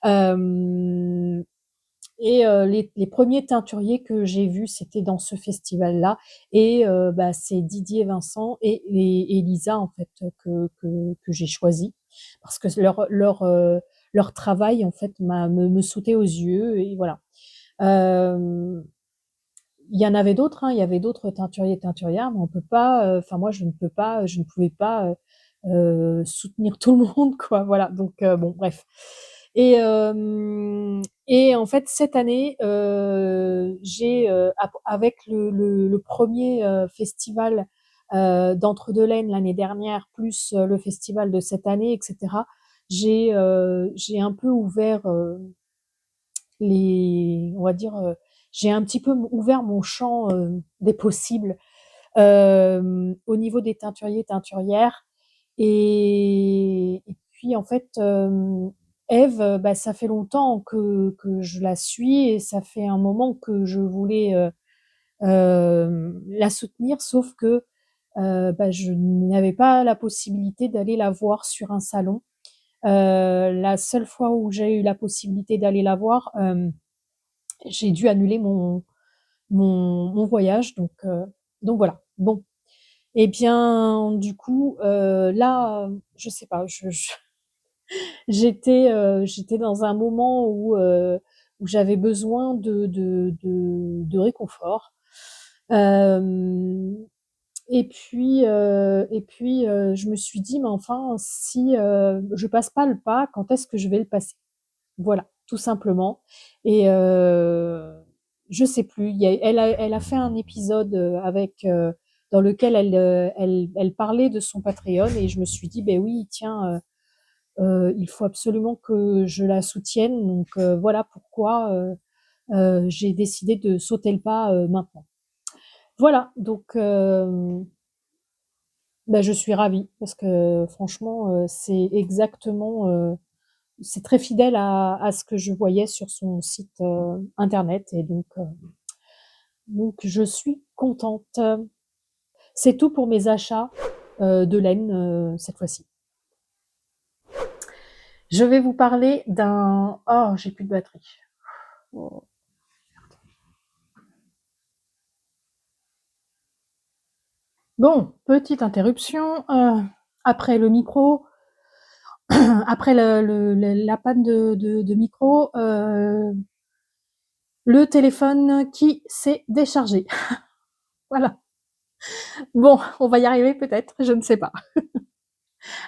Euh, et les premiers teinturiers que j'ai vus, c'était dans ce festival-là. Et c'est Didier Vincent et Lisa, en fait, que j'ai choisi. Parce que leur travail, en fait, me sautait aux yeux. Et voilà. Euh, il y en avait d'autres, hein, il y avait d'autres teinturiers et teinturières, mais on peut pas, enfin moi je ne pouvais pas soutenir tout le monde, quoi. Voilà, donc bon, bref. Et en fait, cette année, avec le premier festival d'Entre-deux-Laines l'année dernière, plus le festival de cette année, etc., j'ai un peu ouvert on va dire, j'ai un petit peu ouvert mon champ des possibles au niveau des teinturiers, teinturières. Et puis, en fait, Eve, ça fait longtemps que je la suis et ça fait un moment que je voulais la soutenir, sauf que je n'avais pas la possibilité d'aller la voir sur un salon. La seule fois où j'ai eu la possibilité d'aller la voir, j'ai dû annuler mon voyage. Donc voilà. Bon. Eh bien, du coup, là, je sais pas, j'étais dans un moment où j'avais besoin de réconfort. Euh, je me suis dit, mais enfin, si je passe pas le pas, quand est-ce que je vais le passer? Voilà, tout simplement. Et je sais plus. Elle a fait un épisode dans lequel elle parlait de son Patreon et je me suis dit, ben oui, tiens, il faut absolument que je la soutienne. Donc voilà pourquoi j'ai décidé de sauter le pas maintenant. Voilà, donc je suis ravie parce que franchement, c'est très fidèle à ce que je voyais sur son site internet et donc je suis contente. C'est tout pour mes achats de laine cette fois-ci. Je vais vous parler d'un... Oh, j'ai plus de batterie. Oh. Bon, petite interruption. Après le micro, après la panne de micro, le téléphone qui s'est déchargé. Voilà. Bon, on va y arriver peut-être, je ne sais pas.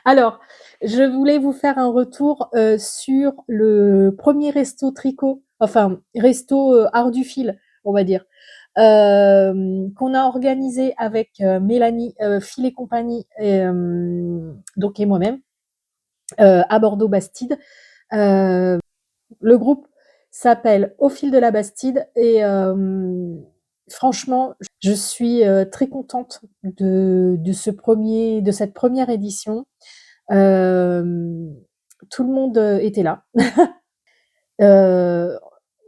Alors, je voulais vous faire un retour sur le premier resto tricot, enfin resto art du fil, on va dire, qu'on a organisé avec Mélanie, Fil et compagnie, donc et moi-même, à Bordeaux-Bastide. Le groupe s'appelle Au fil de la Bastide et franchement, je suis très contente de cette première édition. Euh, Tout le monde était là. Euh,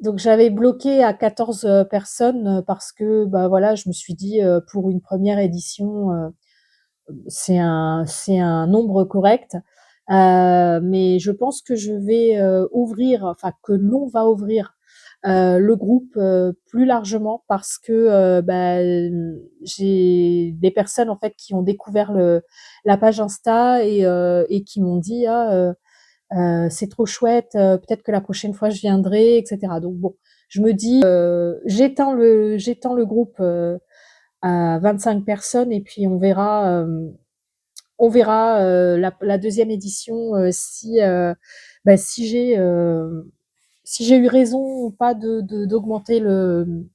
donc j'avais bloqué à 14 personnes parce que bah voilà, je me suis dit pour une première édition, c'est un nombre correct. Mais je pense que je vais ouvrir, enfin que l'on va ouvrir le groupe plus largement parce que bah, j'ai des personnes en fait qui ont découvert la page Insta et qui m'ont dit c'est trop chouette, peut-être que la prochaine fois je viendrai, etc. Donc bon, je me dis j'étends le groupe à 25 personnes et puis on verra la deuxième édition si bah, si j'ai eu raison ou pas d'augmenter le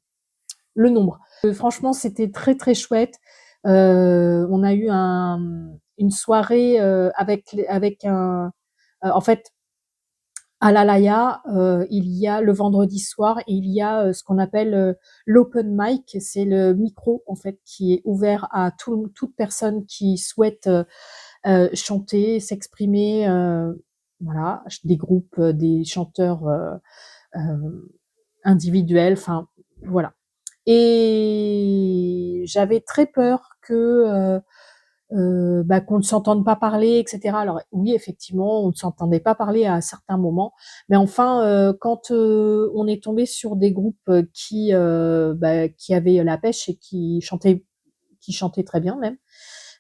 nombre. Franchement, c'était très très chouette. On a eu une soirée avec un en fait à l'Alaya, il y a le vendredi soir, il y a ce qu'on appelle l'open mic, c'est le micro en fait qui est ouvert à toute personne qui souhaite chanter, s'exprimer, voilà, des groupes, des chanteurs individuels, enfin voilà. Et j'avais très peur que bah, qu'on ne s'entende pas parler, etc. Alors oui, effectivement, on ne s'entendait pas parler à certains moments, mais enfin, quand on est tombé sur des groupes bah, qui avaient la pêche et qui chantaient très bien même,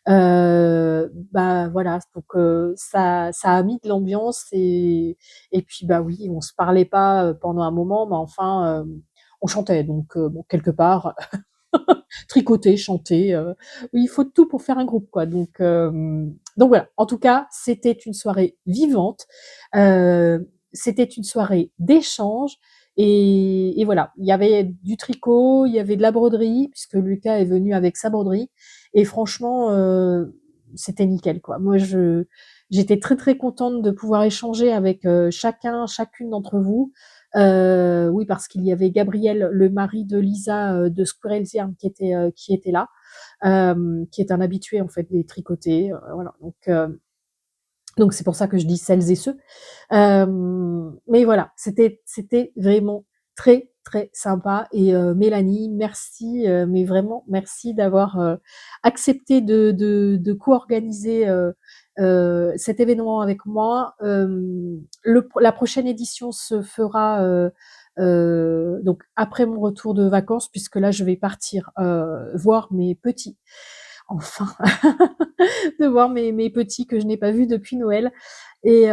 bah voilà, donc ça a mis de l'ambiance et puis bah oui, on se parlait pas pendant un moment, mais enfin, on chantait, donc bon, quelque part, tricoter, chanter. Oui, il faut tout pour faire un groupe, quoi. Donc voilà. En tout cas, c'était une soirée vivante. C'était une soirée d'échange. Et voilà, il y avait du tricot, il y avait de la broderie, puisque Lucas est venu avec sa broderie. Et franchement, c'était nickel, quoi. J'étais très très contente de pouvoir échanger avec chacune d'entre vous. Oui, parce qu'il y avait Gabriel, le mari de Lisa de Squirrel's Yarn, qui était là, qui est un habitué en fait des tricotés. Voilà. Donc c'est pour ça que je dis celles et ceux. Mais voilà, c'était vraiment très très sympa. Et Mélanie, merci, mais vraiment merci d'avoir accepté de co-organiser cet événement avec moi. La prochaine édition se fera donc après mon retour de vacances, puisque là je vais partir voir mes petits. Enfin, de voir mes petits que je n'ai pas vus depuis Noël. Et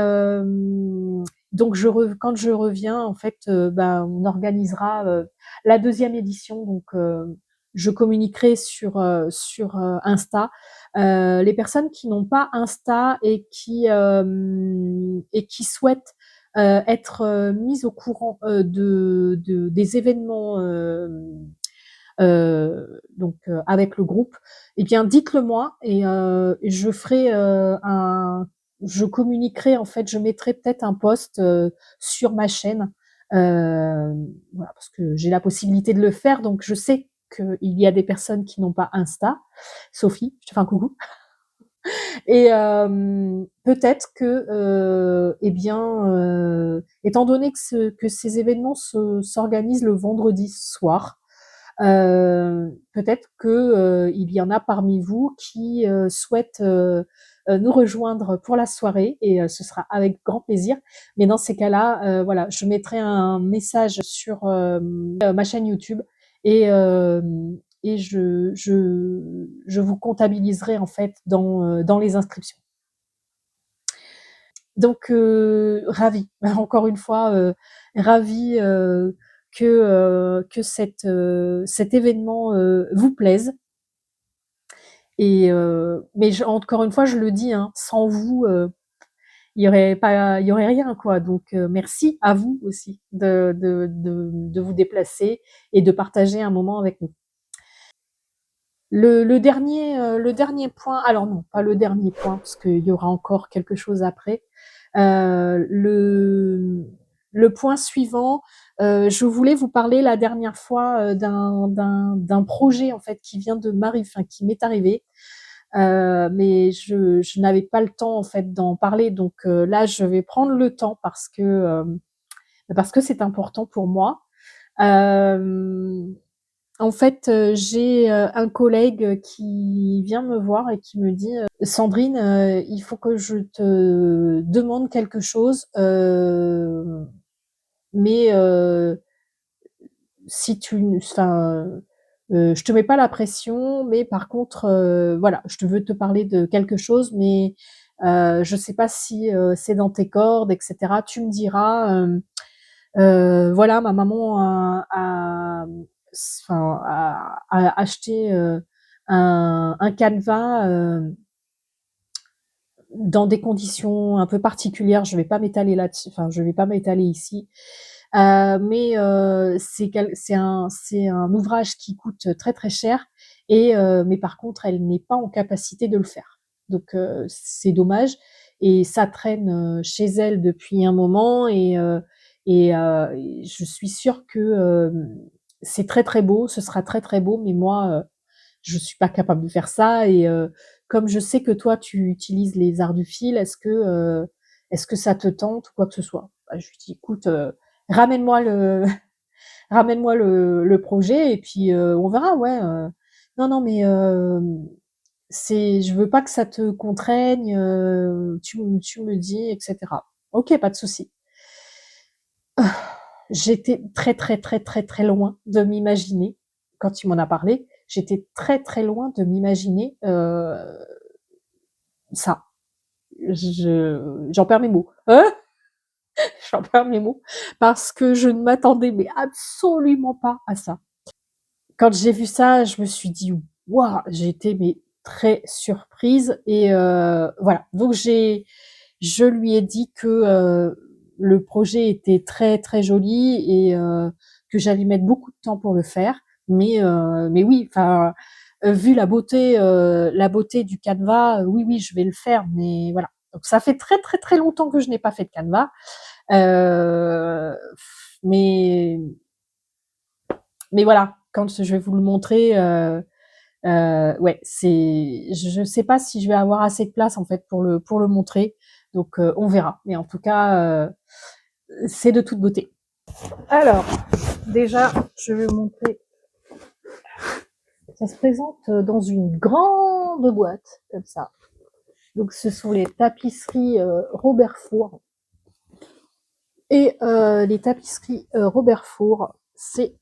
donc, quand je reviens, en fait, bah, on organisera la deuxième édition. Donc, je communiquerai sur Insta. Les personnes qui n'ont pas Insta et qui souhaitent être mises au courant des événements donc avec le groupe, eh bien dites-le moi et je ferai je communiquerai en fait, je mettrai peut-être un post sur ma chaîne, voilà, parce que j'ai la possibilité de le faire, donc je sais qu'il y a des personnes qui n'ont pas Insta. Sophie, je te fais un coucou. Et peut-être que, eh bien, étant donné que ces événements s'organisent le vendredi soir, peut-être que il y en a parmi vous qui souhaitent nous rejoindre pour la soirée et ce sera avec grand plaisir. Mais dans ces cas-là, voilà, je mettrai un message sur ma chaîne YouTube et, et je vous comptabiliserai en fait dans les inscriptions. Donc ravie, encore une fois, ravie que cet événement vous plaise. Et mais encore une fois, je le dis, hein, sans vous, il y aurait rien, quoi. Donc merci à vous aussi de vous déplacer et de partager un moment avec nous. Le dernier point, alors non, pas le dernier point, parce qu'il y aura encore quelque chose après. Le point suivant, je voulais vous parler la dernière fois d'un projet en fait qui vient de m'arriver, enfin qui m'est arrivé, mais je n'avais pas le temps en fait d'en parler, donc là je vais prendre le temps parce que c'est important pour moi. Euh, En fait, j'ai un collègue qui vient me voir et qui me dit Sandrine, il faut que je te demande quelque chose, mais si tu, enfin, je te mets pas la pression, mais par contre, voilà, je te veux te parler de quelque chose, mais je sais pas si c'est dans tes cordes, etc. Tu me diras. Voilà, ma maman enfin, a acheté un canevas dans des conditions un peu particulières. Je vais pas m'étaler là-dessus, enfin, je vais pas m'étaler ici. Mais c'est un ouvrage qui coûte très très cher et mais par contre, elle n'est pas en capacité de le faire. Donc c'est dommage et ça traîne chez elle depuis un moment et je suis sûre que c'est très très beau, ce sera très très beau, mais moi je suis pas capable de faire ça et comme je sais que toi tu utilises les arts du fil, est-ce que ça te tente ou quoi que ce soit? Bah, je lui dis écoute, ramène-moi le ramène-moi le projet et puis on verra, ouais. Non, non, mais c'est, je veux pas que ça te contraigne. Tu me dis, etc. Ok, pas de souci. J'étais très très très très très loin de m'imaginer quand tu m'en as parlé. J'étais très très loin de m'imaginer ça. J'en perds mes mots. Hein. J'en perds mes mots parce que je ne m'attendais mais absolument pas à ça. Quand j'ai vu ça, je me suis dit waouh, j'ai été mais très surprise et voilà. Donc je lui ai dit que le projet était très très joli et que j'allais mettre beaucoup de temps pour le faire, mais oui, enfin vu la beauté du canevas, oui oui, je vais le faire, mais voilà. Donc ça fait très très très longtemps que je n'ai pas fait de canevas, euh, mais mais voilà, quand je vais vous le montrer, ouais, je sais pas si je vais avoir assez de place en fait pour le montrer, donc on verra. Mais en tout cas, c'est de toute beauté. Alors, déjà, je vais vous montrer. Ça se présente dans une grande boîte comme ça. Donc, ce sont les tapisseries Robert Four. Et les tapisseries Robert Four, c'est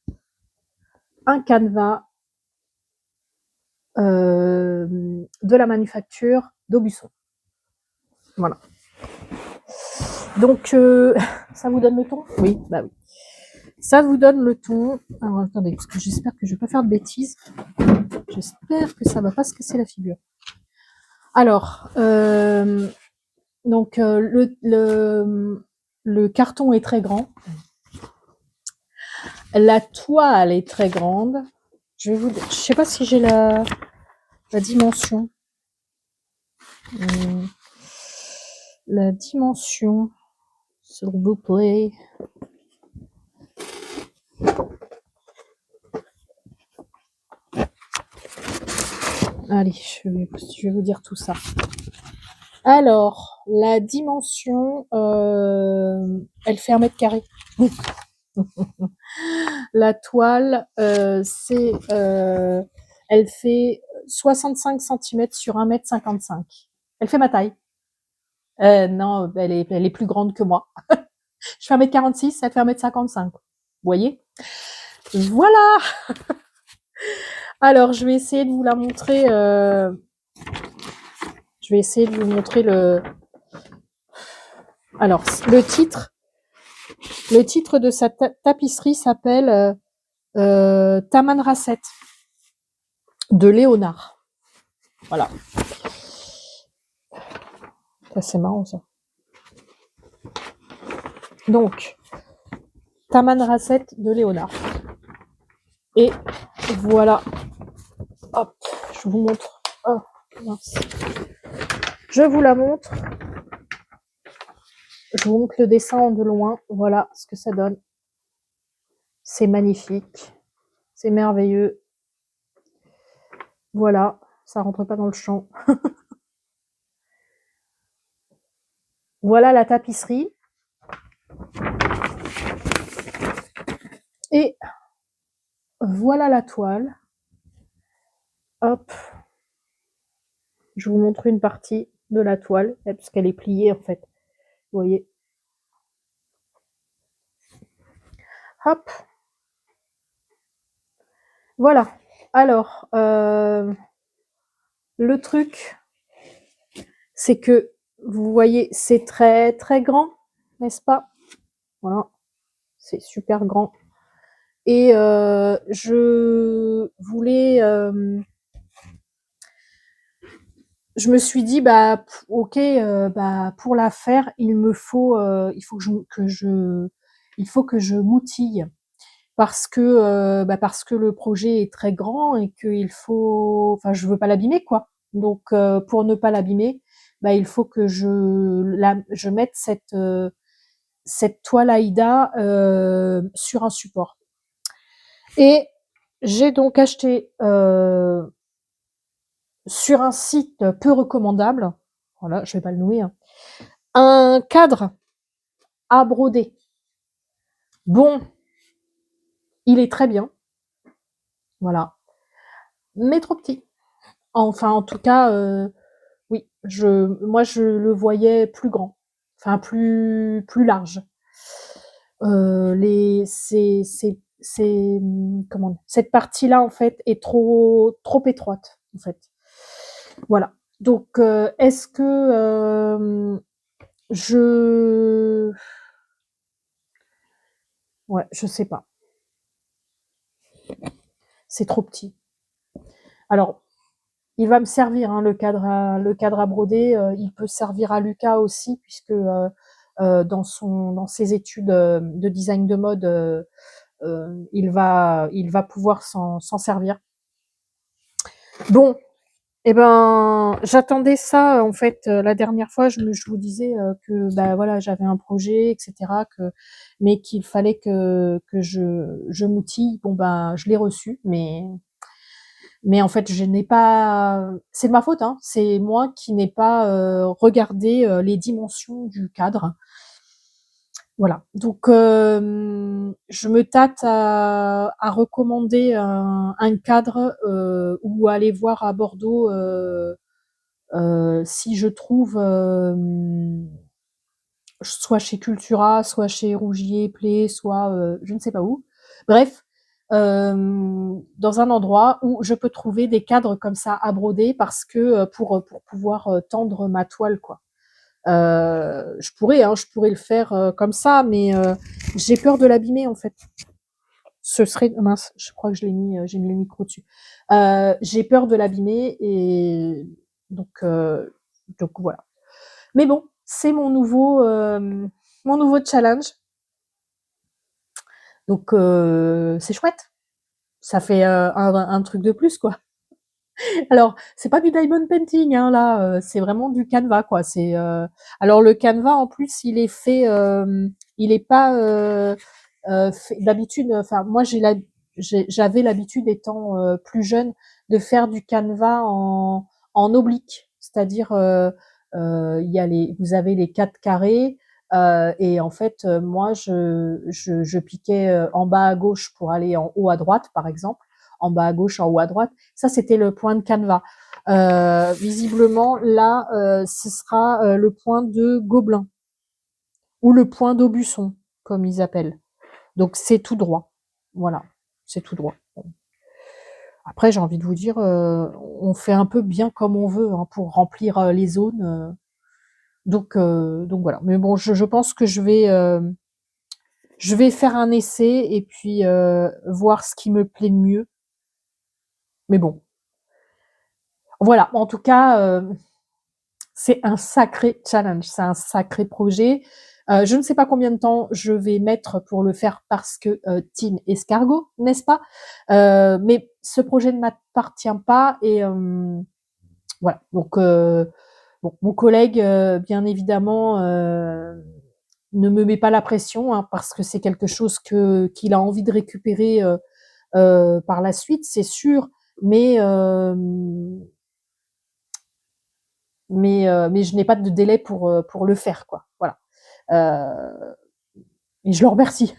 un canevas de la manufacture d'Aubusson. Voilà. Donc, ça vous donne le ton? Oui, bah oui. Ça vous donne le ton. Alors, attendez, parce que j'espère que je vais pas faire de bêtises. J'espère que ça va pas se casser la figure. Alors, donc, le carton est très grand. La toile est très grande. Je sais pas si j'ai la dimension. La dimension, s'il vous plaît. Allez, je vais vous dire tout ça. Alors, la dimension, elle fait 1 mètre carré. La toile, elle fait 65 cm sur 1 mètre 55. Elle fait ma taille. Non, elle est plus grande que moi. Je fais 1m46, elle fait 1m55. Vous voyez? Voilà. Alors, je vais essayer de vous la montrer. Je vais essayer de vous montrer le. Alors, le titre de sa tapisserie s'appelle Taman Rasset de Léonard. Voilà. Ça, c'est marrant, ça. Donc, Taman Rasset de Léonard. Et voilà. Hop, je vous montre. Oh, mince. Je vous la montre. Je vous montre le dessin de loin. Voilà ce que ça donne. C'est magnifique. C'est merveilleux. Voilà. Ça rentre pas dans le champ. Voilà la tapisserie. Et voilà la toile. Hop. Je vous montre une partie de la toile, parce qu'elle est pliée en fait. Vous voyez. Hop. Voilà. Alors, le truc, c'est que vous voyez, c'est très très grand, n'est-ce pas? Voilà. C'est super grand. Et je voulais, je me suis dit, bah, ok, bah, pour la faire, il faut il faut que je m'outille parce que le projet est très grand et qu'il faut, enfin, je veux pas l'abîmer, quoi. Donc, pour ne pas l'abîmer, bah, il faut que je mette cette toile Aïda sur un support. Et j'ai donc acheté sur un site peu recommandable, voilà, je vais pas le nommer, hein, un cadre à broder. Bon, il est très bien, voilà, mais trop petit. Enfin, en tout cas, oui, moi je le voyais plus grand, enfin plus large. Comment, cette partie-là en fait est trop étroite en fait. Voilà. Donc, est-ce que je ouais, je sais pas. C'est trop petit. Alors, il va me servir, hein, le cadre à broder. Il peut servir à Lucas aussi, puisque dans ses études de design de mode, il va pouvoir s'en servir. Bon, eh ben, j'attendais ça en fait la dernière fois. Je vous disais que bah voilà, j'avais un projet, etc. Mais qu'il fallait que je m'outille. Bon ben, je l'ai reçu, mais en fait, je n'ai pas. C'est de ma faute, hein. C'est moi qui n'ai pas regardé les dimensions du cadre. Voilà. Donc, je me tâte à recommander un cadre ou aller voir à Bordeaux si je trouve soit chez Cultura, soit chez Rougier Play, soit je ne sais pas où. Bref, dans un endroit où je peux trouver des cadres comme ça à broder parce que pour pouvoir tendre ma toile, quoi. Je pourrais le faire comme ça, mais j'ai peur de l'abîmer en fait. Ce serait mince, je crois que j'ai mis le micro dessus. J'ai peur de l'abîmer et donc euh, donc voilà. Mais bon, c'est mon nouveau challenge. Donc c'est chouette. Ça fait un truc de plus, quoi. Alors, c'est pas du diamond painting, hein, là, c'est vraiment du canevas, quoi. Alors le canevas, en plus, il est pas d'habitude. Enfin, moi, j'avais l'habitude, étant plus jeune, de faire du canevas en oblique, c'est-à-dire vous avez les 4 carrés. Et en fait, moi, je piquais en bas à gauche pour aller en haut à droite, par exemple, en bas à gauche, en haut à droite. Ça, c'était le point de canevas. Visiblement, là, ce sera le point de Gobelin ou le point d'Aubusson, comme ils appellent. Donc c'est tout droit. Voilà, c'est tout droit. Bon. Après, j'ai envie de vous dire, on fait un peu bien comme on veut hein, pour remplir les zones. Donc voilà. Mais bon, je pense que je vais faire un essai et puis voir ce qui me plaît le mieux. Mais bon, voilà. En tout cas, c'est un sacré challenge, c'est un sacré projet. Je ne sais pas combien de temps je vais mettre pour le faire parce que team escargot, n'est-ce pas? Mais ce projet ne m'appartient pas et voilà. Donc bon, mon collègue, bien évidemment, ne me met pas la pression hein, parce que c'est quelque chose qu'il a envie de récupérer par la suite, c'est sûr. Mais mais je n'ai pas de délai pour le faire, quoi. Voilà. Et je le remercie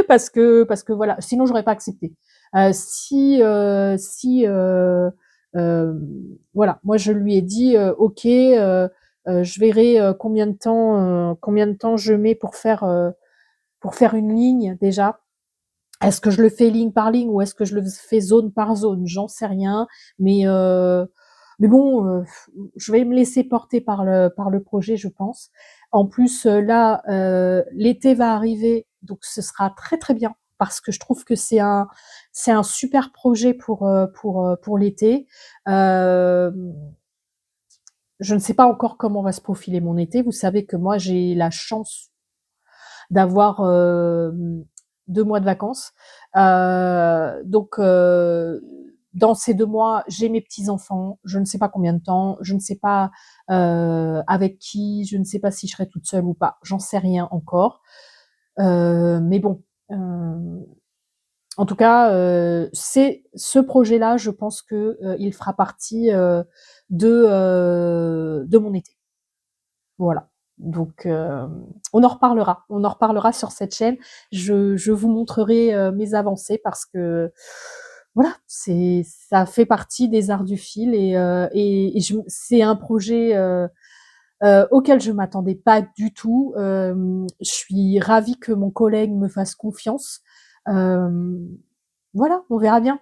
parce que voilà, sinon j'aurais pas accepté. Si voilà, moi je lui ai dit ok, je verrai combien de temps je mets pour faire une ligne déjà. Est-ce que je le fais ligne par ligne ou est-ce que je le fais zone par zone? J'en sais rien, mais bon, je vais me laisser porter par le projet, je pense. En plus, là, l'été va arriver, donc ce sera très très bien parce que je trouve que c'est un super projet pour l'été. Euh, je ne sais pas encore comment va se profiler mon été. Vous savez que moi, j'ai la chance d'avoir 2 mois de vacances. Donc, dans ces 2 mois, j'ai mes petits-enfants, je ne sais pas combien de temps, je ne sais pas avec qui, je ne sais pas si je serai toute seule ou pas, j'en sais rien encore. Mais bon, en tout cas, c'est ce projet-là, je pense que il fera partie de mon été. Voilà. Donc, on en reparlera sur cette chaîne. Je vous montrerai mes avancées parce que voilà, ça fait partie des arts du fil et c'est un projet auquel je m'attendais pas du tout. Je suis ravie que mon collègue me fasse confiance. Euh, voilà, on verra bien.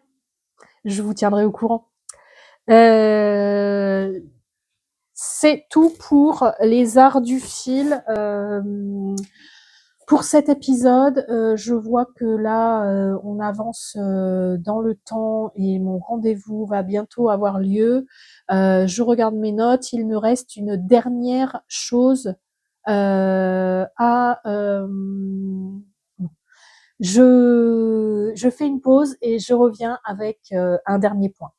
Je vous tiendrai au courant. Euh, c'est tout pour les arts du fil. Pour cet épisode, je vois que là, on avance dans le temps et mon rendez-vous va bientôt avoir lieu. Je regarde mes notes. Il me reste une dernière chose à... je fais une pause et je reviens avec un dernier point.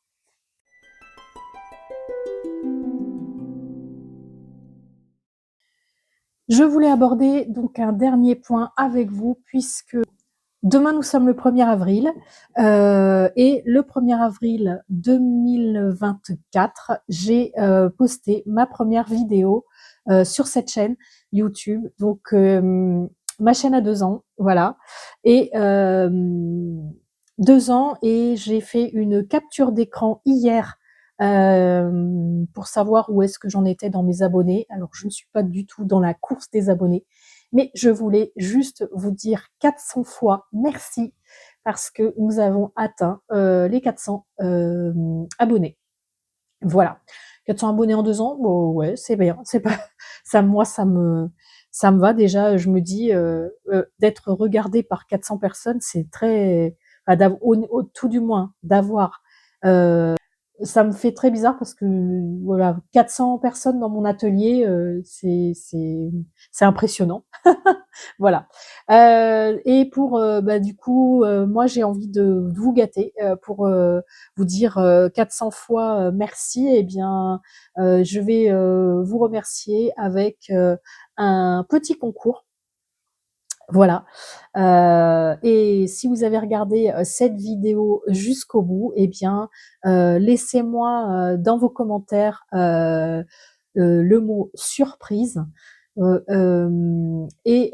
Je voulais aborder donc un dernier point avec vous puisque demain nous sommes le 1er avril et le 1er avril 2024, j'ai posté ma première vidéo sur cette chaîne YouTube. Donc ma chaîne a 2 ans, voilà. Et 2 ans et j'ai fait une capture d'écran hier pour savoir où est-ce que j'en étais dans mes abonnés. Alors, je ne suis pas du tout dans la course des abonnés, mais je voulais juste vous dire 400 fois merci parce que nous avons atteint les 400 abonnés. Voilà. 400 abonnés en 2 ans, bon, ouais, c'est bien. C'est pas ça, moi, ça me va déjà. Je me dis d'être regardé par 400 personnes, c'est très, enfin, tout du moins d'avoir ça me fait très bizarre parce que voilà, 400 personnes dans mon atelier, c'est impressionnant. Voilà. Et pour bah, du coup, moi j'ai envie de vous gâter pour vous dire 400 fois merci. Et bien, je vais vous remercier avec un petit concours. Voilà. Et si vous avez regardé cette vidéo jusqu'au bout, eh bien, laissez-moi dans vos commentaires le mot surprise et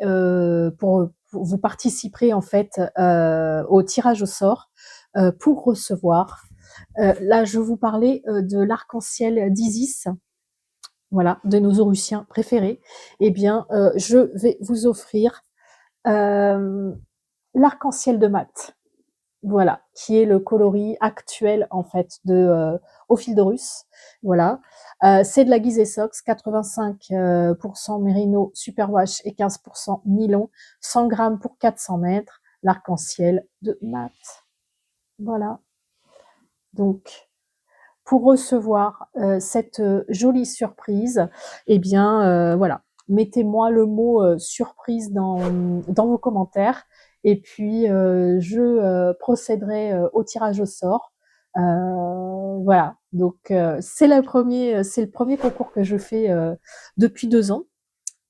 pour vous participerez en fait au tirage au sort pour recevoir Là, je vous parlais de l'arc-en-ciel d'Isis, voilà, de nos Aurusiens préférés. Eh bien, je vais vous offrir l'arc-en-ciel de mat. Voilà, qui est le coloris actuel en fait de Au fil de Russe. Voilà, c'est de la Gizeh Sox, 85% mérino superwash et 15% nylon, 100 grammes pour 400 mètres, l'arc-en-ciel de mat. Voilà. Donc, pour recevoir cette jolie surprise, eh bien, voilà, mettez-moi le mot surprise dans vos commentaires. Et puis, je procéderai au tirage au sort. Voilà, donc c'est le premier concours que je fais depuis 2 ans.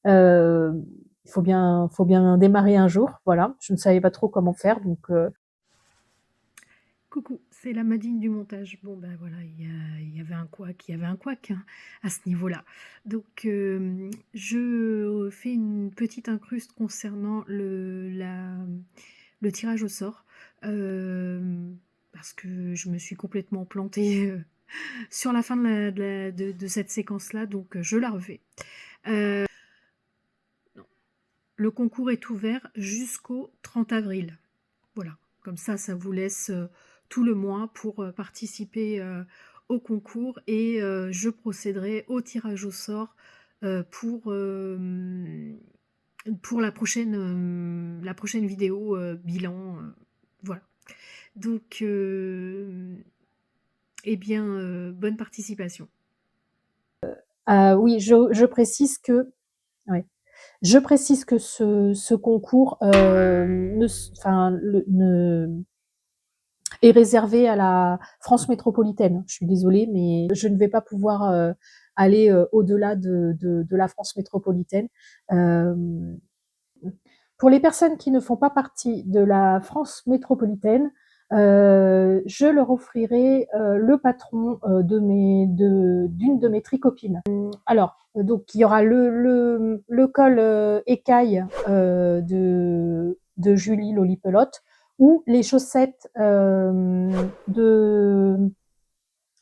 Il faut bien démarrer un jour. Voilà, je ne savais pas trop comment faire, donc coucou, c'est la Madine du montage. Bon ben voilà, il y avait un couac hein, à ce niveau-là. Donc je fais une petite incruste concernant le tirage au sort. Parce que je me suis complètement plantée sur la fin de cette séquence-là, donc je la refais. Non. Le concours est ouvert jusqu'au 30 avril. Voilà, comme ça vous laisse tout le mois pour participer au concours et je procéderai au tirage au sort pour la prochaine vidéo bilan. Voilà. Donc, eh bien, bonne participation. Oui, je précise que, ouais, je précise que ce concours est réservé à la France métropolitaine. Je suis désolée, mais je ne vais pas pouvoir aller au-delà de la France métropolitaine. Pour les personnes qui ne font pas partie de la France métropolitaine, je leur offrirai le patron d'une de mes tricopines. Alors, donc il y aura le col écaille de Julie Lolipelote ou les chaussettes de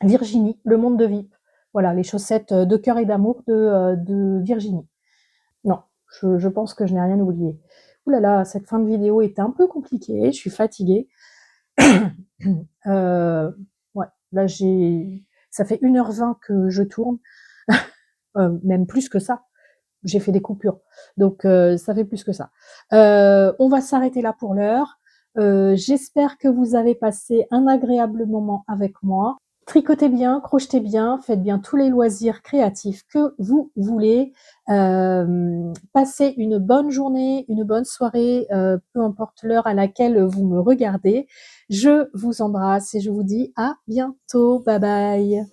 Virginie, Le Monde de Vip. Voilà, les chaussettes de cœur et d'amour de Virginie. Non, je pense que je n'ai rien oublié. Ouh là là, cette fin de vidéo était un peu compliquée, je suis fatiguée. Ouais, là ça fait 1h20 que je tourne, même plus que ça. J'ai fait des coupures, donc ça fait plus que ça. On va s'arrêter là pour l'heure. J'espère que vous avez passé un agréable moment avec moi. Tricotez bien, crochetez bien, faites bien tous les loisirs créatifs que vous voulez. Passez une bonne journée, une bonne soirée, peu importe l'heure à laquelle vous me regardez. Je vous embrasse et je vous dis à bientôt. Bye bye.